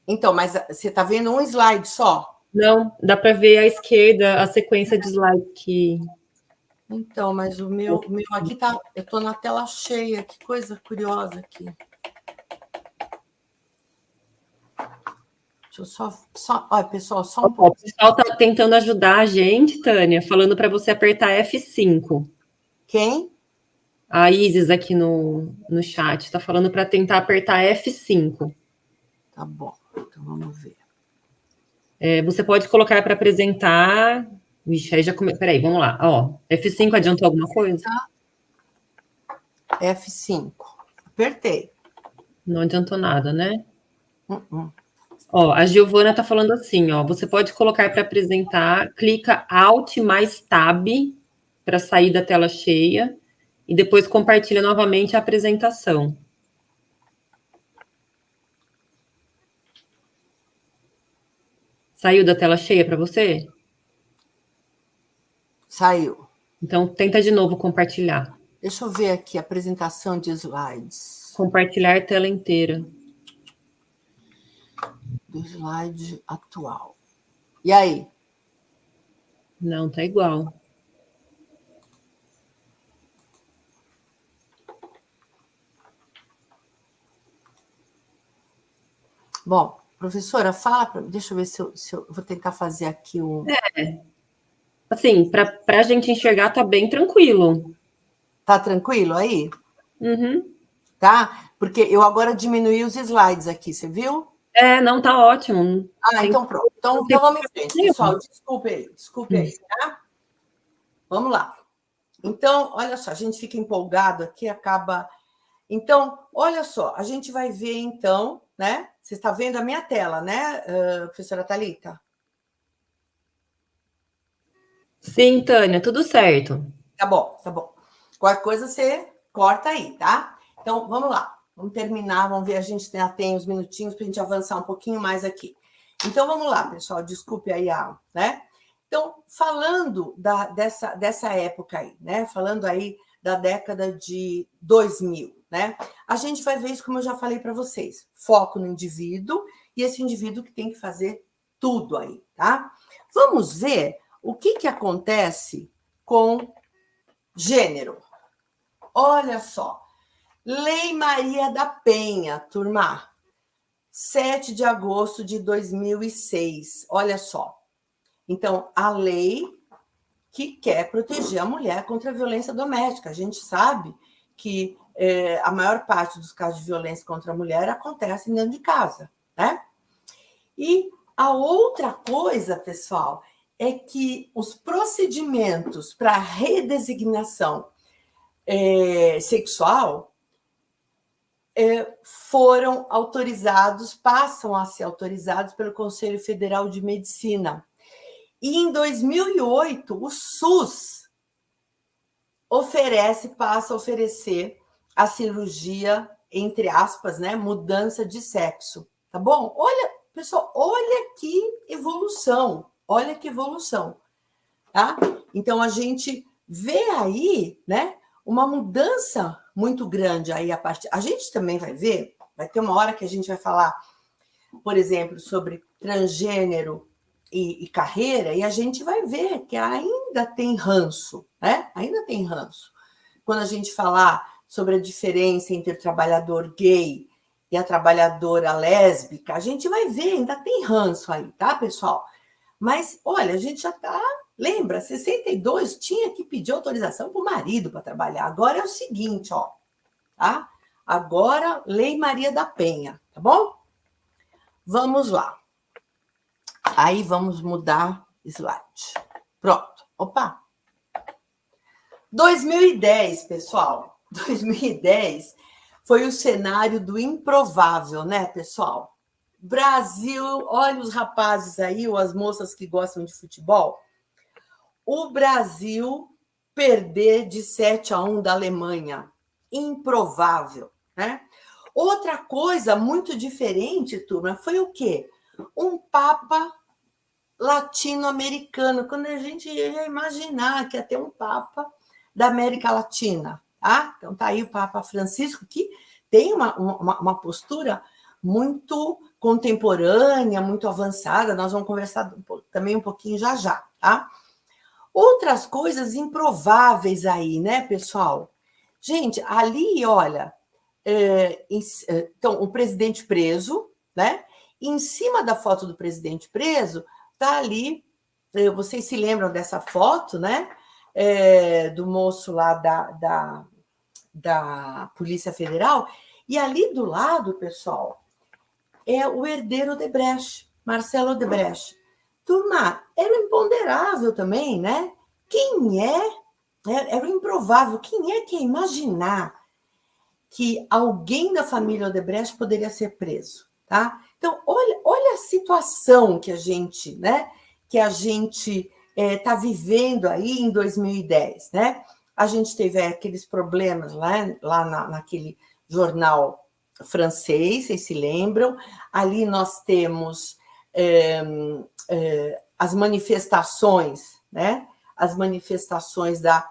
C: Então, mas você está vendo um slide só?
B: Não, dá para ver à esquerda a sequência de slides que...
C: Então, mas o meu aqui tá... Eu estou na tela cheia. Que coisa curiosa aqui. Deixa eu só... Olha, pessoal, só um pouco.
B: O pessoal está tentando ajudar a gente, Tânia, falando para você apertar F5.
C: Quem?
B: A Isis aqui no chat está falando para tentar apertar F5.
C: Tá bom, então vamos ver.
B: Você pode colocar para apresentar. Vixe, aí já Peraí, vamos lá. Ó, F5 adiantou alguma coisa?
C: F5. Apertei.
B: Não adiantou nada, né? Ó, a Giovana está falando assim, ó. Você pode colocar para apresentar, clica Alt mais Tab para sair da tela cheia e depois compartilha novamente a apresentação. Saiu da tela cheia para você?
C: Saiu.
B: Então, tenta de novo compartilhar.
C: Deixa eu ver aqui a apresentação de slides.
B: Compartilhar tela inteira.
C: Do slide atual. E aí?
B: Não, tá igual.
C: Bom, professora, fala para... Deixa eu ver se eu vou tentar fazer aqui um...
B: Assim, para a gente enxergar, tá bem tranquilo.
C: Tá tranquilo aí?
B: Uhum.
C: Tá? Porque eu agora diminuí os slides aqui, você viu?
B: Não, tá ótimo.
C: Então pronto. Então vamos em frente, pessoal. Desculpe aí, tá? Vamos lá. Então, olha só, a gente fica empolgado aqui, acaba... Então, olha só, a gente vai ver, então, né? Você está vendo a minha tela, né, professora Thalita?
B: Sim, Tânia, tudo certo.
C: Tá bom, tá bom. Qualquer coisa você corta aí, tá? Então, vamos lá. Vamos terminar, vamos ver, a gente já tem uns minutinhos para a gente avançar um pouquinho mais aqui. Então, vamos lá, pessoal, desculpe aí né? Então, falando dessa época aí, né? Falando aí da década de 2000, né? A gente vai ver isso, como eu já falei para vocês. Foco no indivíduo, e esse indivíduo que tem que fazer tudo aí, tá? Vamos ver o que acontece com gênero. Olha só. Lei Maria da Penha, turma. 7 de agosto de 2006. Olha só. Então, a lei que quer proteger a mulher contra a violência doméstica. A gente sabe que a maior parte dos casos de violência contra a mulher acontecem dentro de casa, né? E a outra coisa, pessoal, é que os procedimentos para redesignação sexual foram autorizados, passam a ser autorizados pelo Conselho Federal de Medicina. E em 2008, o SUS passa a oferecer a cirurgia, entre aspas, né, mudança de sexo, tá bom? Olha, pessoal, olha que evolução, tá? Então, a gente vê aí, né, uma mudança muito grande aí a partir... A gente também vai ver, vai ter uma hora que a gente vai falar, por exemplo, sobre transgênero e carreira, e a gente vai ver que ainda tem ranço, né? Ainda tem ranço. Quando a gente falar sobre a diferença entre o trabalhador gay e a trabalhadora lésbica, a gente vai ver, ainda tem ranço aí, tá, pessoal? Mas, olha, a gente já está... Lembra, 62 tinha que pedir autorização para o marido para trabalhar. Agora é o seguinte, ó, tá? Agora, Lei Maria da Penha, tá bom? Vamos lá. Aí vamos mudar slide. Pronto. Opa! 2010, pessoal. 2010 foi o cenário do improvável, né, pessoal? Brasil, olha os rapazes aí, ou as moças que gostam de futebol. O Brasil perder de 7-1 da Alemanha. improvável, né? Outra coisa muito diferente, turma, foi o quê? Um Papa latino-americano, quando a gente ia imaginar que ia ter um Papa da América Latina, tá? Então tá aí o Papa Francisco, que tem uma postura muito contemporânea, muito avançada, nós vamos conversar também um pouquinho já, tá? Outras coisas improváveis aí, né, pessoal? Gente, ali, olha, então, o presidente preso, né? E em cima da foto do presidente preso, tá ali, vocês se lembram dessa foto, né? Do moço lá da Polícia Federal, e ali do lado, pessoal, é o herdeiro Odebrecht, Marcelo Odebrecht. Turma, era imponderável também, né? Quem é? Era improvável. Quem é que ia imaginar que alguém da família Odebrecht poderia ser preso, tá? Então, olha a situação que a gente, né? Que a gente está vivendo aí em 2010, né? A gente teve aqueles problemas lá naquele jornal francês, vocês se lembram? Ali nós temos as manifestações, né? As manifestações da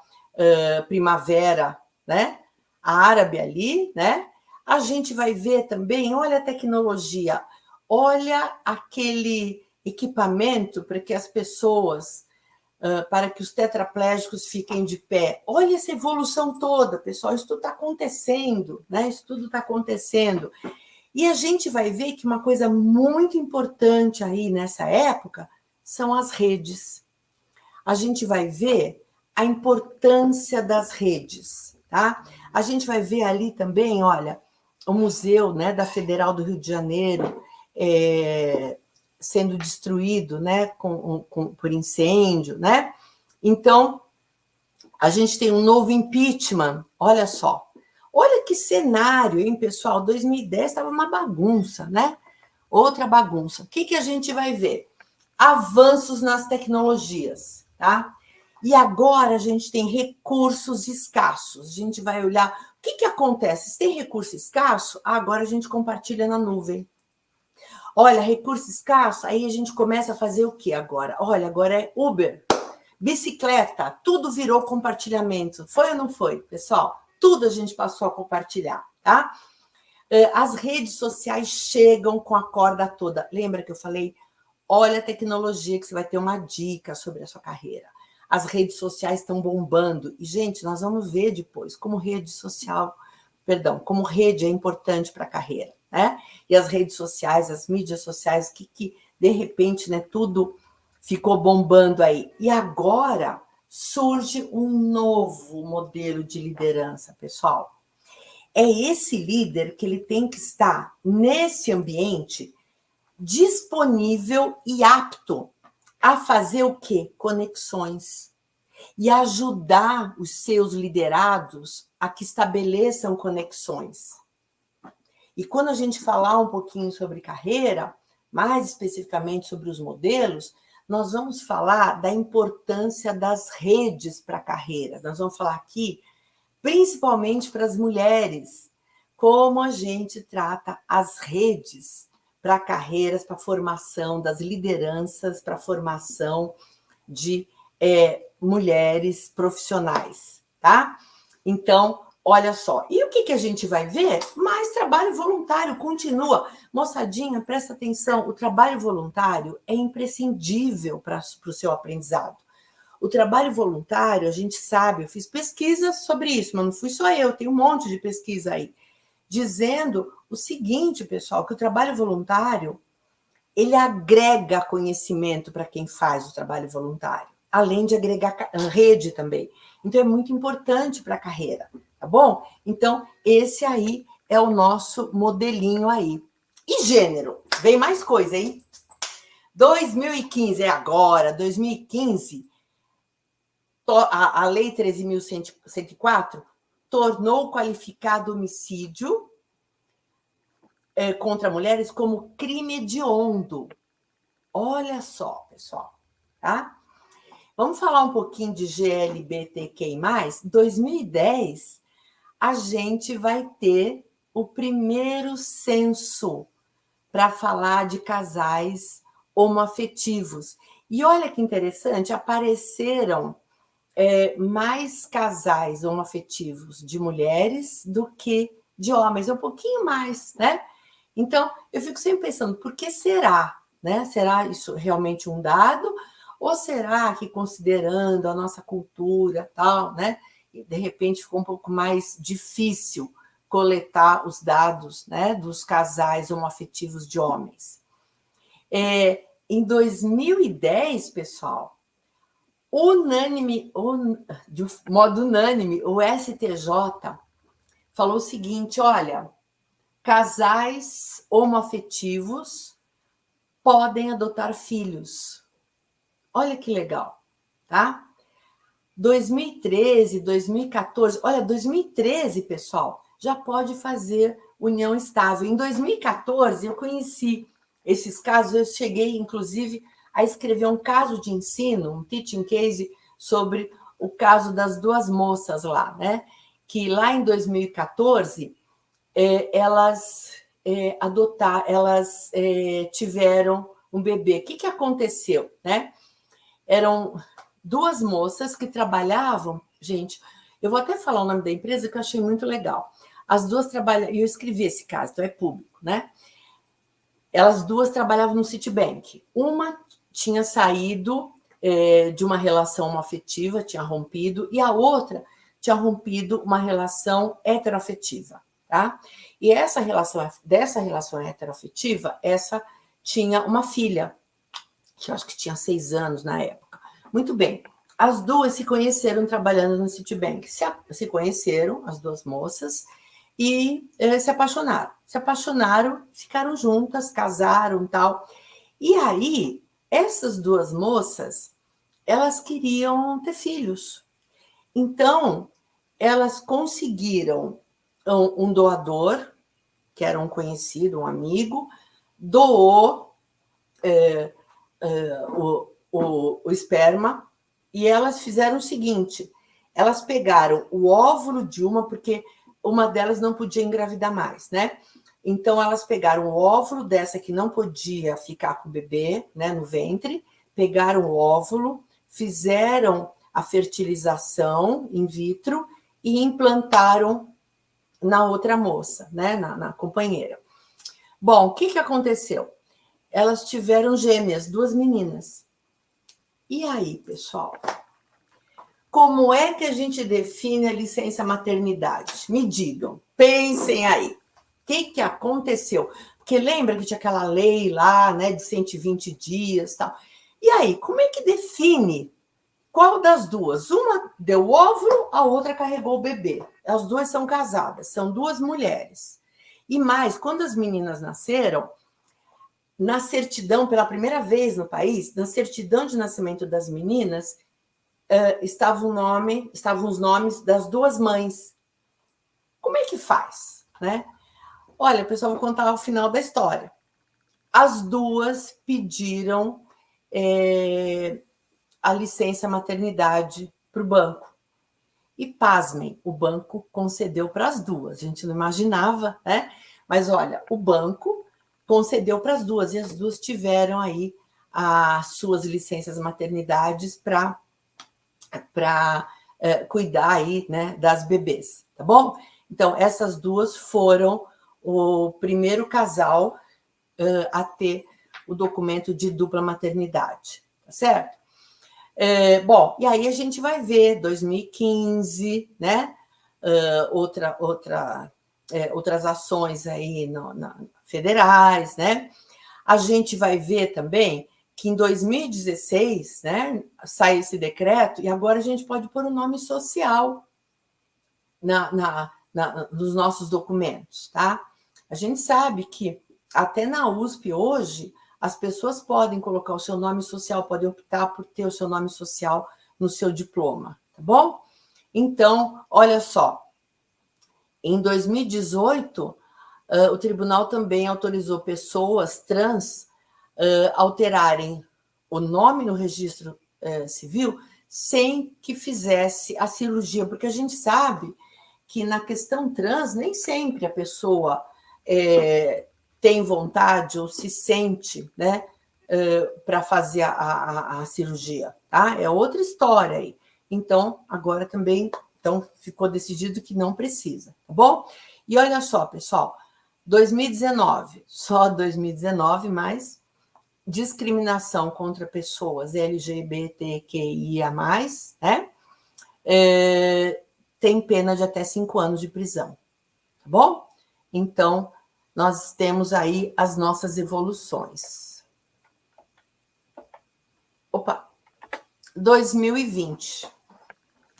C: primavera, né? Árabe ali, né? A gente vai ver também, olha a tecnologia, olha aquele equipamento para que as pessoas, para que os tetraplégicos fiquem de pé. Olha essa evolução toda, pessoal, isso tudo está acontecendo, né? Isso tudo está acontecendo. E a gente vai ver que uma coisa muito importante aí nessa época são as redes. A gente vai ver a importância das redes, tá? A gente vai ver ali também, olha, o museu, né, da Federal do Rio de Janeiro sendo destruído, né, por incêndio, né? Então, a gente tem um novo impeachment, olha só. Olha que cenário, hein, pessoal? 2010 estava uma bagunça, né? Outra bagunça. O que a gente vai ver? Avanços nas tecnologias, tá? E agora a gente tem recursos escassos. A gente vai olhar o que acontece. Se tem recurso escasso, agora a gente compartilha na nuvem. Olha, recurso escasso, aí a gente começa a fazer o quê agora? Olha, agora é Uber, bicicleta, tudo virou compartilhamento. Foi ou não foi, pessoal? Tudo a gente passou a compartilhar, tá? As redes sociais chegam com a corda toda. Lembra que eu falei? Olha a tecnologia que você vai ter uma dica sobre a sua carreira. As redes sociais estão bombando. E, gente, nós vamos ver depois como como rede é importante para a carreira, né? E as redes sociais, as mídias sociais, que de repente, né, tudo ficou bombando aí. E agora surge um novo modelo de liderança, pessoal. É esse líder que ele tem que estar nesse ambiente disponível e apto a fazer o quê? Conexões. E ajudar os seus liderados a que estabeleçam conexões. E quando a gente falar um pouquinho sobre carreira, mais especificamente sobre os modelos, nós vamos falar da importância das redes para a carreira. Nós vamos falar aqui, principalmente para as mulheres, como a gente trata as redes para carreiras, para a formação das lideranças, para a formação de mulheres profissionais, tá? Então, olha só. E o que a gente vai ver? Mais trabalho voluntário, continua. Moçadinha, presta atenção, o trabalho voluntário é imprescindível para o seu aprendizado. O trabalho voluntário, a gente sabe, eu fiz pesquisas sobre isso, mas não fui só eu, tem um monte de pesquisa aí, dizendo o seguinte, pessoal, que o trabalho voluntário, ele agrega conhecimento para quem faz o trabalho voluntário, além de agregar rede também. Então, é muito importante para a carreira, tá bom? Então, esse aí é o nosso modelinho aí. E gênero? Vem mais coisa, hein? 2015, é agora, 2015, a Lei 13.104 tornou qualificado homicídio contra mulheres como crime hediondo. Olha só, pessoal, tá? Vamos falar um pouquinho de GLBTQI+. Em 2010, a gente vai ter o primeiro censo para falar de casais homoafetivos. E olha que interessante, apareceram mais casais homoafetivos de mulheres do que de homens, um pouquinho mais, né? Então, eu fico sempre pensando, por que será? Né? Será isso realmente um dado? Ou será que, considerando a nossa cultura, tal, né, de repente ficou um pouco mais difícil coletar os dados, né, dos casais homoafetivos de homens? Em 2010, pessoal, de modo unânime, o STJ falou o seguinte: olha, casais homoafetivos podem adotar filhos. Olha que legal, tá? 2013, 2014, olha, 2013, pessoal, já pode fazer união estável. Em 2014, eu conheci esses casos, eu cheguei, inclusive, a escrever um caso de ensino, um teaching case, sobre o caso das duas moças lá, né? Que lá em 2014, elas tiveram um bebê. O que aconteceu, né? Eram duas moças que trabalhavam, gente, eu vou até falar o nome da empresa que eu achei muito legal. As duas trabalham, e eu escrevi esse caso, então é público, né? Elas duas trabalhavam no Citibank. Uma tinha saído de uma relação homoafetiva, tinha rompido, e a outra tinha rompido uma relação heteroafetiva, tá? E dessa relação heteroafetiva, essa tinha uma filha, que eu acho que tinha 6 anos na época. Muito bem, as duas se conheceram trabalhando no Citibank. Se conheceram, as duas moças, e se apaixonaram. Se apaixonaram, ficaram juntas, casaram e tal. E aí, essas duas moças, elas queriam ter filhos. Então, elas conseguiram um doador, que era um conhecido, um amigo, doou o esperma, e elas fizeram o seguinte: elas pegaram o óvulo de uma, porque uma delas não podia engravidar mais, né? Então, elas pegaram o óvulo dessa que não podia ficar com o bebê, né, no ventre, pegaram o óvulo, fizeram a fertilização in vitro e implantaram na outra moça, né, na companheira. Bom, o que aconteceu? Elas tiveram gêmeas, 2 meninas. E aí, pessoal? Como é que a gente define a licença maternidade? Me digam, pensem aí. O que aconteceu? Porque lembra que tinha aquela lei lá, né, de 120 dias e tal. E aí, como é que define qual das duas? Uma deu óvulo, a outra carregou o bebê. As duas são casadas, são 2 mulheres. E mais, quando as meninas nasceram, na certidão, pela primeira vez no país, na certidão de nascimento das meninas, estavam os nomes das 2 mães. Como é que faz, né? Olha, pessoal, vou contar o final da história. As duas pediram a licença maternidade para o banco. E, pasmem, o banco concedeu para as duas. A gente não imaginava, né? Mas, olha, o banco concedeu para as duas, e as duas tiveram aí as suas licenças maternidades para cuidar aí, né, das bebês, tá bom? Então, essas duas foram o primeiro casal a ter o documento de dupla maternidade, tá certo? Bom, e aí a gente vai ver 2015, né? Outras ações aí federais, né? A gente vai ver também que em 2016, né, sai esse decreto, e agora a gente pode pôr o nome social nos nossos documentos, tá? A gente sabe que até na USP hoje as pessoas podem colocar o seu nome social, podem optar por ter o seu nome social no seu diploma, tá bom? Então, olha só, em 2018, o tribunal também autorizou pessoas trans alterarem o nome no registro civil sem que fizesse a cirurgia, porque a gente sabe que na questão trans, nem sempre a pessoa tem vontade ou se sente, né, para fazer a cirurgia, tá? É outra história aí. Então, agora também ficou decidido que não precisa, tá bom? E olha só, pessoal, 2019, só 2019, mas discriminação contra pessoas LGBTQIA+, né? Tem pena de até 5 anos de prisão, tá bom? Então, nós temos aí as nossas evoluções. Opa! 2020.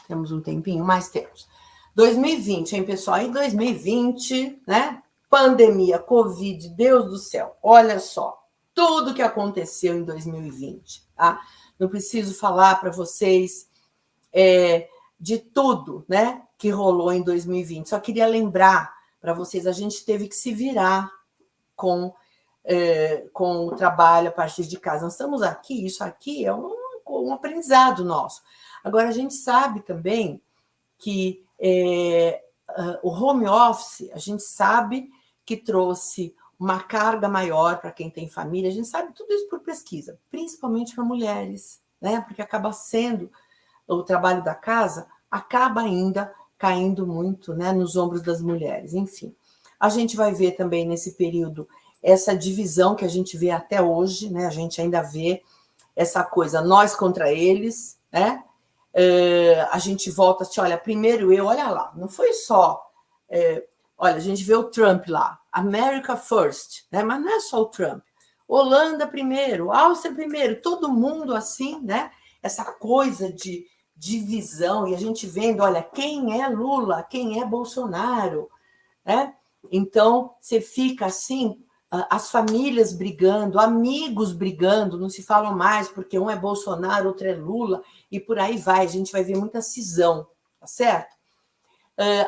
C: Temos um tempinho, mas temos. 2020, hein, pessoal? Em 2020, né? Pandemia, Covid, Deus do céu. Olha só, tudo que aconteceu em 2020, tá? Não preciso falar para vocês de tudo, né, que rolou em 2020. Só queria lembrar para vocês, a gente teve que se virar com o trabalho a partir de casa. Nós estamos aqui, isso aqui é um aprendizado nosso. Agora, a gente sabe também que o home office, a gente sabe que trouxe uma carga maior para quem tem família, a gente sabe tudo isso por pesquisa, principalmente para mulheres, né? Porque acaba sendo o trabalho da casa, acaba ainda caindo muito, né, nos ombros das mulheres. Enfim, a gente vai ver também nesse período essa divisão que a gente vê até hoje, né? A gente ainda vê essa coisa, nós contra eles, né? A gente volta assim, olha, primeiro olha lá, não foi só... olha, a gente vê o Trump lá, America First, né? Mas não é só o Trump. Holanda primeiro, Áustria primeiro, todo mundo assim, né? Essa coisa de divisão, e a gente vendo, olha, quem é Lula, quem é Bolsonaro, né? Então, você fica assim, as famílias brigando, amigos brigando, não se falam mais, porque um é Bolsonaro, outro é Lula, e por aí vai, a gente vai ver muita cisão, tá certo?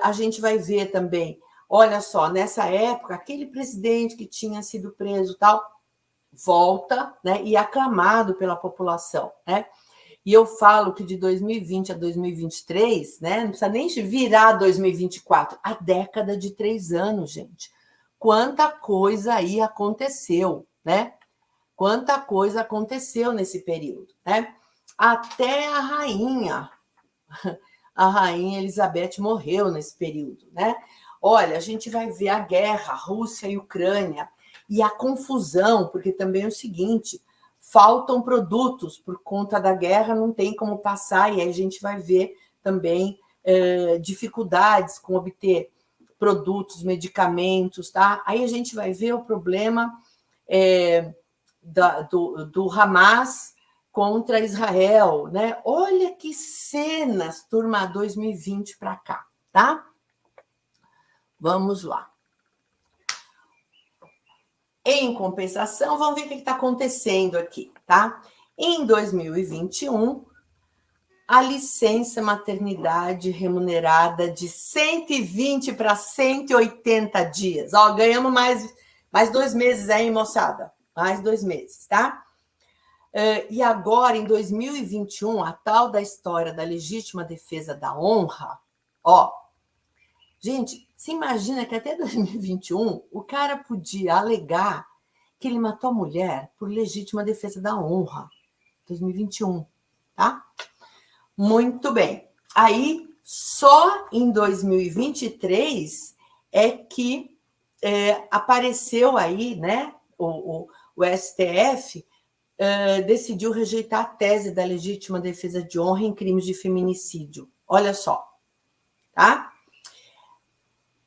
C: A gente vai ver também, olha só, nessa época, aquele presidente que tinha sido preso tal, volta, né, e aclamado pela população, né? E eu falo que de 2020 a 2023, né, não precisa nem virar 2024, a década de 3 anos, gente. Quanta coisa aí aconteceu, né? Quanta coisa aconteceu nesse período, né? Até a rainha Elizabeth morreu nesse período, né? Olha, a gente vai ver a guerra, Rússia e Ucrânia, e a confusão, porque também é o seguinte, faltam produtos por conta da guerra, não tem como passar, e aí a gente vai ver também dificuldades com obter produtos, medicamentos, tá? Aí a gente vai ver o problema do Hamas contra Israel, né? Olha que cenas, turma, 2020 para cá, tá? Vamos lá. Em compensação, vamos ver o que está acontecendo aqui, tá? Em 2021, a licença maternidade remunerada de 120 para 180 dias. Ó, ganhamos mais 2 meses aí, moçada. Mais 2 meses, tá? E agora, em 2021, a tal da história da legítima defesa da honra, ó, gente, você imagina que até 2021 o cara podia alegar que ele matou a mulher por legítima defesa da honra. 2021, tá? Muito bem. Aí, só em 2023 é que apareceu aí, né? O STF decidiu rejeitar a tese da legítima defesa de honra em crimes de feminicídio. Olha só, tá?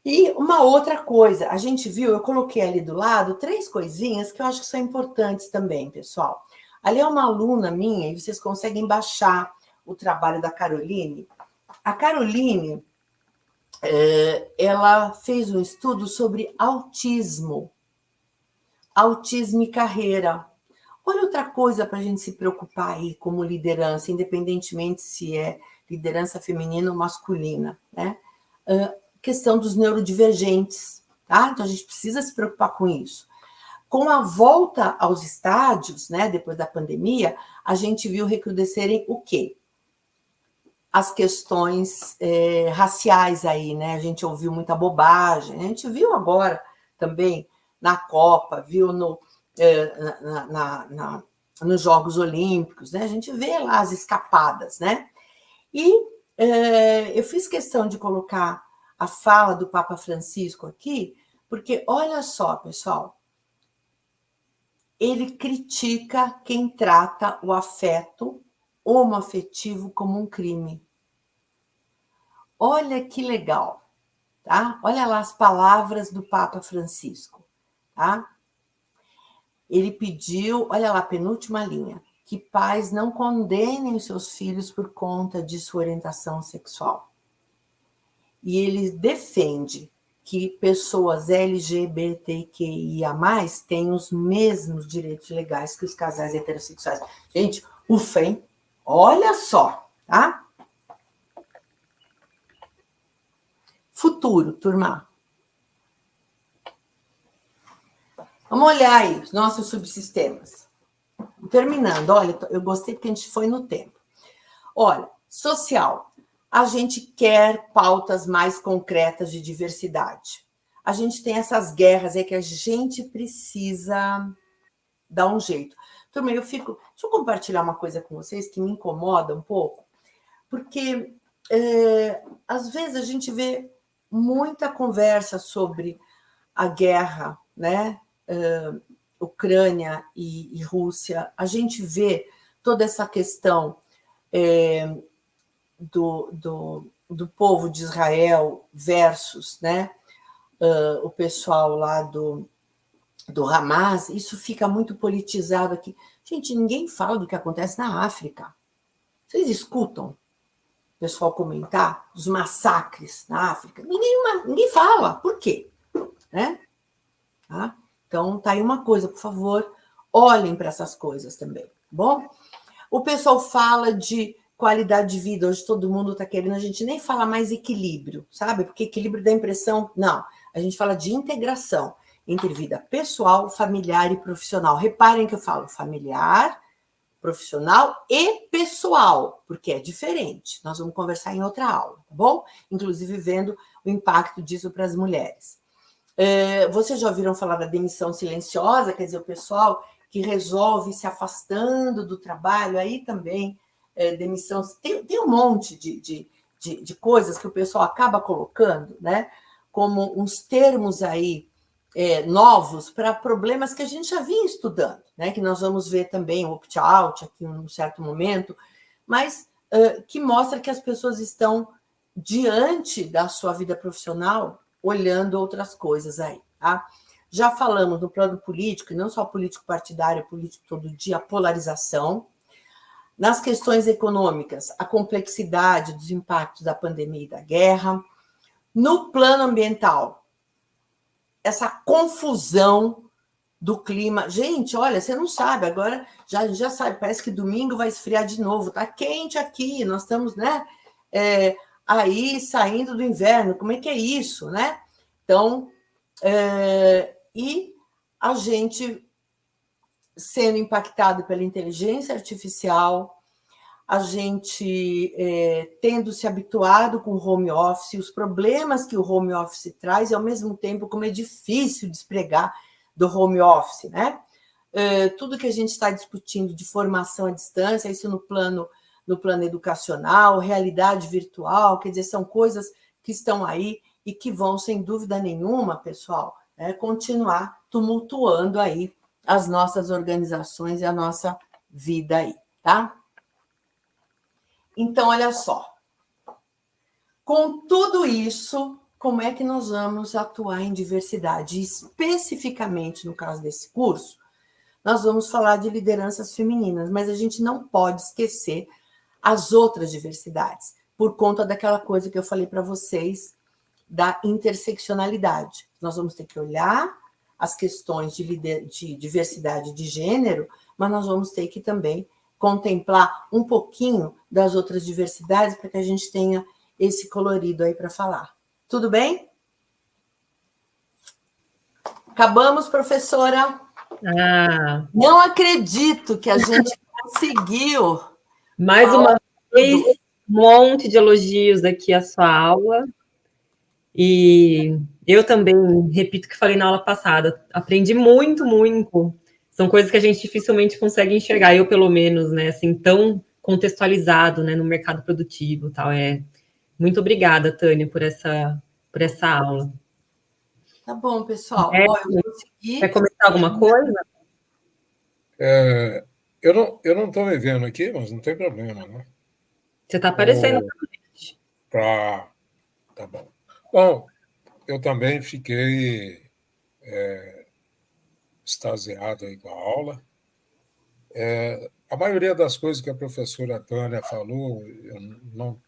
C: E uma outra coisa, a gente viu, eu coloquei ali do lado 3 coisinhas que eu acho que são importantes também, pessoal. Ali é uma aluna minha, e vocês conseguem baixar o trabalho da Caroline. A Caroline, ela fez um estudo sobre autismo e carreira. Olha outra coisa para a gente se preocupar aí como liderança, independentemente se é liderança feminina ou masculina, né? Questão dos neurodivergentes, tá? Então a gente precisa se preocupar com isso. Com a volta aos estádios, né, depois da pandemia, a gente viu recrudescerem o quê? as questões raciais aí, né? A gente ouviu muita bobagem, a gente viu agora também na Copa, viu nos Jogos Olímpicos, né? A gente vê lá as escapadas, né? E eu fiz questão de colocar a fala do Papa Francisco aqui, porque olha só, pessoal, ele critica quem trata o afeto homoafetivo como um crime. Olha que legal, tá? Olha lá as palavras do Papa Francisco, tá? Ele pediu, olha lá, a penúltima linha, que pais não condenem os seus filhos por conta de sua orientação sexual. E ele defende que pessoas LGBTQIA+, têm os mesmos direitos legais que os casais heterossexuais. Gente, ufa, hein? Olha só, tá? Futuro, turma. Vamos olhar aí os nossos subsistemas. Terminando, olha, eu gostei porque a gente foi no tempo. Olha, social. A gente quer pautas mais concretas de diversidade. A gente tem essas guerras aí que a gente precisa dar um jeito. Turma, deixa eu compartilhar uma coisa com vocês que me incomoda um pouco, porque às vezes a gente vê muita conversa sobre a guerra, né? Ucrânia e Rússia. A gente vê toda essa questão do povo de Israel versus, né, o pessoal lá do Hamas. Isso fica muito politizado aqui. Gente, ninguém fala do que acontece na África. Vocês escutam o pessoal comentar dos massacres na África? Ninguém fala. Por quê? Né? Tá? Então, tá aí uma coisa, por favor, olhem para essas coisas também, tá bom? O pessoal fala de qualidade de vida, hoje todo mundo está querendo, a gente nem fala mais equilíbrio, sabe? Porque equilíbrio dá impressão, não, a gente fala de integração entre vida pessoal, familiar e profissional. Reparem que eu falo familiar, profissional e pessoal, porque é diferente. Nós vamos conversar em outra aula, tá bom? Inclusive vendo o impacto disso para as mulheres. Vocês já ouviram falar da demissão silenciosa, quer dizer, o pessoal que resolve se afastando do trabalho, aí também demissão, tem um monte de coisas que o pessoal acaba colocando, né, como uns termos aí novos para problemas que a gente já vinha estudando, né, que nós vamos ver também o opt-out aqui em um certo momento, mas que mostra que as pessoas estão diante da sua vida profissional olhando outras coisas aí, tá? Já falamos no plano político, e não só político partidário, político todo dia, a polarização. Nas questões econômicas, a complexidade dos impactos da pandemia e da guerra. No plano ambiental, essa confusão do clima. Gente, olha, você não sabe, agora já sabe, parece que domingo vai esfriar de novo, tá quente aqui, nós estamos, né, aí saindo do inverno, como é que é isso, né? Então, e a gente sendo impactado pela inteligência artificial, a gente tendo se habituado com o home office, os problemas que o home office traz, e ao mesmo tempo como é difícil despregar do home office, né? Tudo que a gente está discutindo de formação à distância, isso no plano educacional, realidade virtual, quer dizer, são coisas que estão aí e que vão, sem dúvida nenhuma, pessoal, continuar tumultuando aí as nossas organizações e a nossa vida aí, tá? Então, olha só. Com tudo isso, como é que nós vamos atuar em diversidade? E especificamente, no caso desse curso, nós vamos falar de lideranças femininas, mas a gente não pode esquecer as outras diversidades, por conta daquela coisa que eu falei para vocês, da interseccionalidade. Nós vamos ter que olhar as questões de diversidade de gênero, mas nós vamos ter que também contemplar um pouquinho das outras diversidades para que a gente tenha esse colorido aí para falar. Tudo bem? Acabamos, professora? Não acredito que a gente conseguiu.
B: Mais uma vez, monte de elogios aqui à sua aula. E eu também, repito o que falei na aula passada, aprendi muito, muito. São coisas que a gente dificilmente consegue enxergar, eu pelo menos, né, assim, tão contextualizado, né, no mercado produtivo e tal. Muito obrigada, Tânia, por essa aula.
C: Tá bom, pessoal.
B: É,
C: Ó, eu vou seguir.
B: quer comentar alguma coisa?
A: Eu não estou me vendo aqui, mas não tem problema, né?
B: Você está aparecendo.
A: Tá bom. Bom, eu também fiquei extasiado aí com a aula. A maioria das coisas que a professora Tânia falou, eu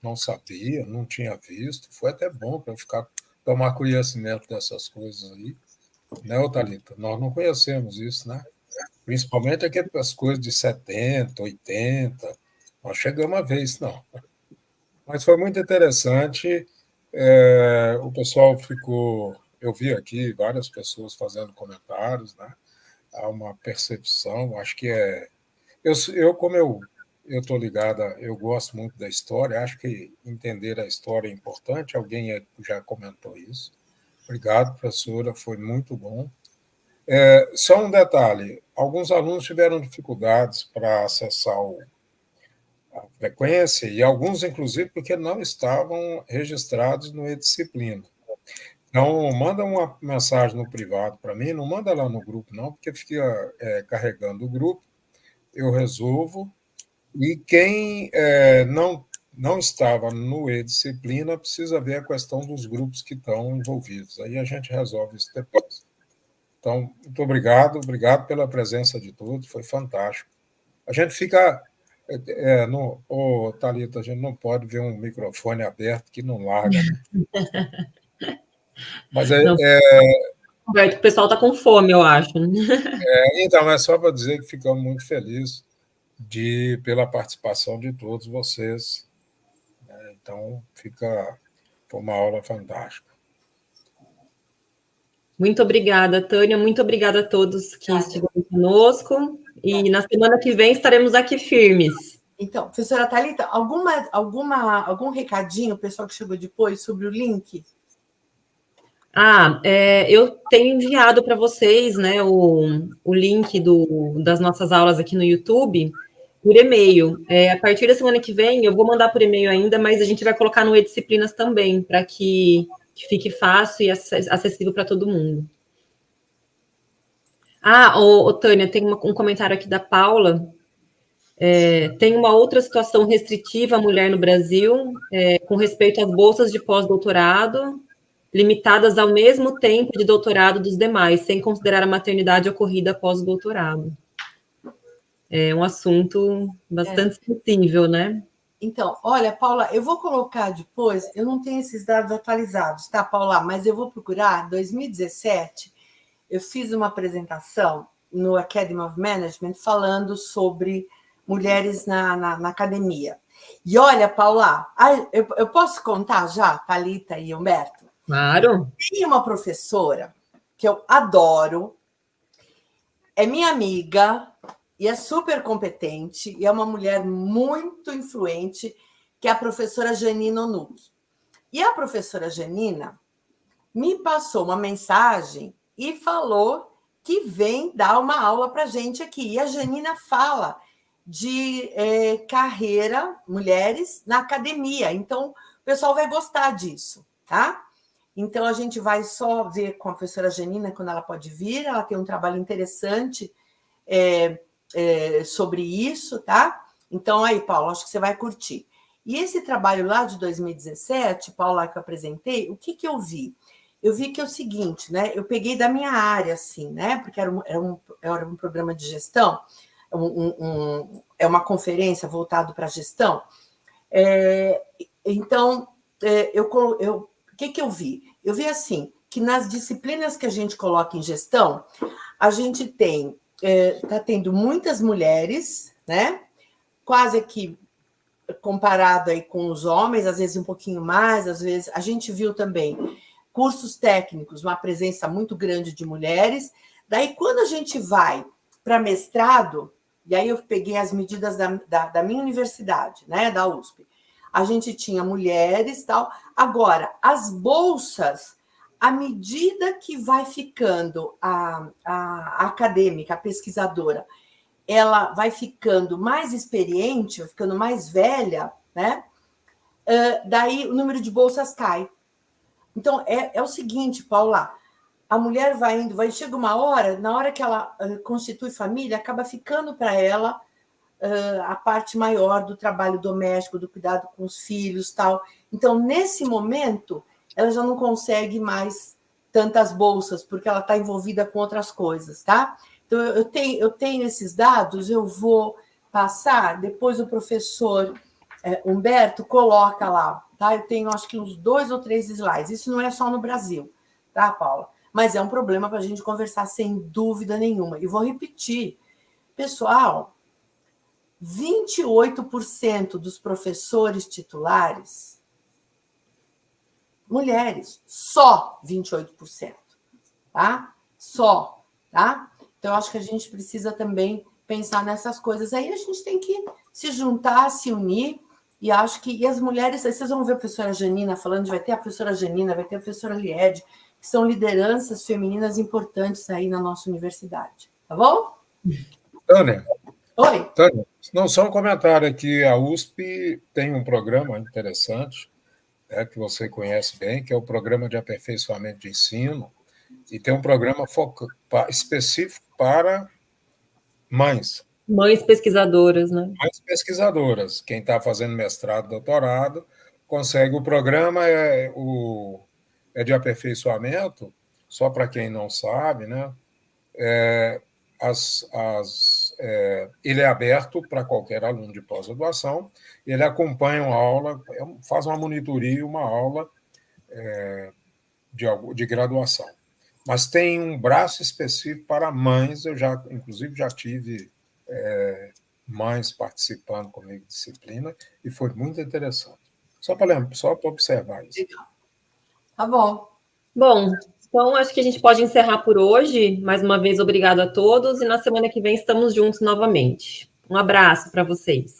A: não sabia, não tinha visto. Foi até bom para eu tomar conhecimento dessas coisas aí. Né, Thalita? Nós não conhecemos isso, né? Principalmente aquelas coisas de 70, 80. Nós chegamos a ver isso, não. Mas foi muito interessante. O pessoal ficou. Eu vi aqui várias pessoas fazendo comentários, né? Há uma percepção, acho que é. Como eu estou ligada, eu gosto muito da história, acho que entender a história é importante. Alguém já comentou isso. Obrigado, professora, foi muito bom. Só um detalhe: alguns alunos tiveram dificuldades para acessar a frequência, e alguns, inclusive, porque não estavam registrados no e-disciplina. Então, manda uma mensagem no privado para mim, não manda lá no grupo, não, porque fica carregando o grupo, eu resolvo, e quem não estava no e-disciplina precisa ver a questão dos grupos que estão envolvidos. Aí a gente resolve isso depois. Então, muito obrigado pela presença de todos, foi fantástico. A gente fica. Thalita, a gente não pode ver um microfone aberto que não larga, né? Mas
B: Não, Roberto, o pessoal está com fome, eu acho.
A: Então, é só para dizer que ficamos muito felizes pela participação de todos vocês. Né? Então, foi uma aula fantástica.
B: Muito obrigada, Tânia. Muito obrigada a todos que estiveram conosco. E na semana que vem estaremos aqui firmes.
C: Então, professora Thalita, algum recadinho, o pessoal que chegou depois, sobre o link?
B: Eu tenho enviado para vocês, né, o link das nossas aulas aqui no YouTube por e-mail. A partir da semana que vem, eu vou mandar por e-mail ainda, mas a gente vai colocar no e-disciplinas também, para que fique fácil e acessível para todo mundo. Tânia, tem um comentário aqui da Paula. Tem uma outra situação restritiva à mulher no Brasil, com respeito às bolsas de pós-doutorado, limitadas ao mesmo tempo de doutorado dos demais, sem considerar a maternidade ocorrida após o doutorado. É um assunto bastante sensível, né?
C: Então, olha, Paula, eu vou colocar depois, eu não tenho esses dados atualizados, tá, Paula? Mas eu vou procurar, 2017, eu fiz uma apresentação no Academy of Management falando sobre mulheres na academia. E olha, Paula, eu posso contar já, Thalita e Humberto?
B: Claro.
C: Tem uma professora que eu adoro, é minha amiga e é super competente, e é uma mulher muito influente, que é a professora Janina Onuki. E a professora Janina me passou uma mensagem e falou que vem dar uma aula para a gente aqui. E a Janina fala de carreira, mulheres na academia. Então, o pessoal vai gostar disso, tá? Então, a gente vai só ver com a professora Janina quando ela pode vir. Ela tem um trabalho interessante sobre isso, tá? Então, aí, Paulo, acho que você vai curtir. E esse trabalho lá de 2017, Paulo, que eu apresentei, o que eu vi? Eu vi que é o seguinte, né? Eu peguei da minha área, assim, né? Porque era um programa de gestão, é uma conferência voltada para a gestão. Então, o que eu vi? Eu vi assim, que nas disciplinas que a gente coloca em gestão, a gente está tendo muitas mulheres, né? Quase que comparado aí com os homens, às vezes um pouquinho mais, às vezes a gente viu também cursos técnicos, uma presença muito grande de mulheres. Daí, quando a gente vai para mestrado, e aí eu peguei as medidas da minha universidade, né, da USP, a gente tinha mulheres, tal. Agora, as bolsas, à medida que vai ficando a acadêmica, a pesquisadora, ela vai ficando mais experiente, vai ficando mais velha, né? Daí o número de bolsas cai. Então, é o seguinte, Paula, a mulher vai indo, chega uma hora, na hora que ela constitui família, acaba ficando para ela a parte maior do trabalho doméstico, do cuidado com os filhos, tal. Então, nesse momento, ela já não consegue mais tantas bolsas, porque ela está envolvida com outras coisas, tá? Então, eu tenho esses dados, eu vou passar, depois o professor Humberto coloca lá, tá? Eu tenho, acho que uns 2 ou 3 slides. Isso não é só no Brasil, tá, Paula? Mas é um problema para a gente conversar sem dúvida nenhuma. E vou repetir, pessoal, 28% dos professores titulares, mulheres, só 28%, tá? Só, tá? Então, eu acho que a gente precisa também pensar nessas coisas. Aí a gente tem que se juntar, se unir, e acho que e as mulheres, aí vocês vão ver a professora Janina falando, vai ter a professora Janina, vai ter a professora Liede, que são lideranças femininas importantes aí na nossa universidade, tá bom?
A: Tânia.
C: Oi.
A: Tânia, não, só um comentário aqui. A USP tem um programa interessante, que você conhece bem, que é o Programa de Aperfeiçoamento de Ensino, e tem um programa específico para mães.
B: Mães pesquisadoras, né?
A: Mães pesquisadoras. Quem está fazendo mestrado, doutorado, consegue. O programa é de aperfeiçoamento, só para quem não sabe, né? Ele é aberto para qualquer aluno de pós-graduação, ele acompanha uma aula, faz uma monitoria, uma aula de graduação. Mas tem um braço específico para mães, inclusive, já tive mães participando comigo de disciplina, e foi muito interessante. Só para observar isso.
C: Legal. Tá bom.
B: Bom, então acho que a gente pode encerrar por hoje. Mais uma vez, obrigado a todos, e na semana que vem estamos juntos novamente. Um abraço para vocês.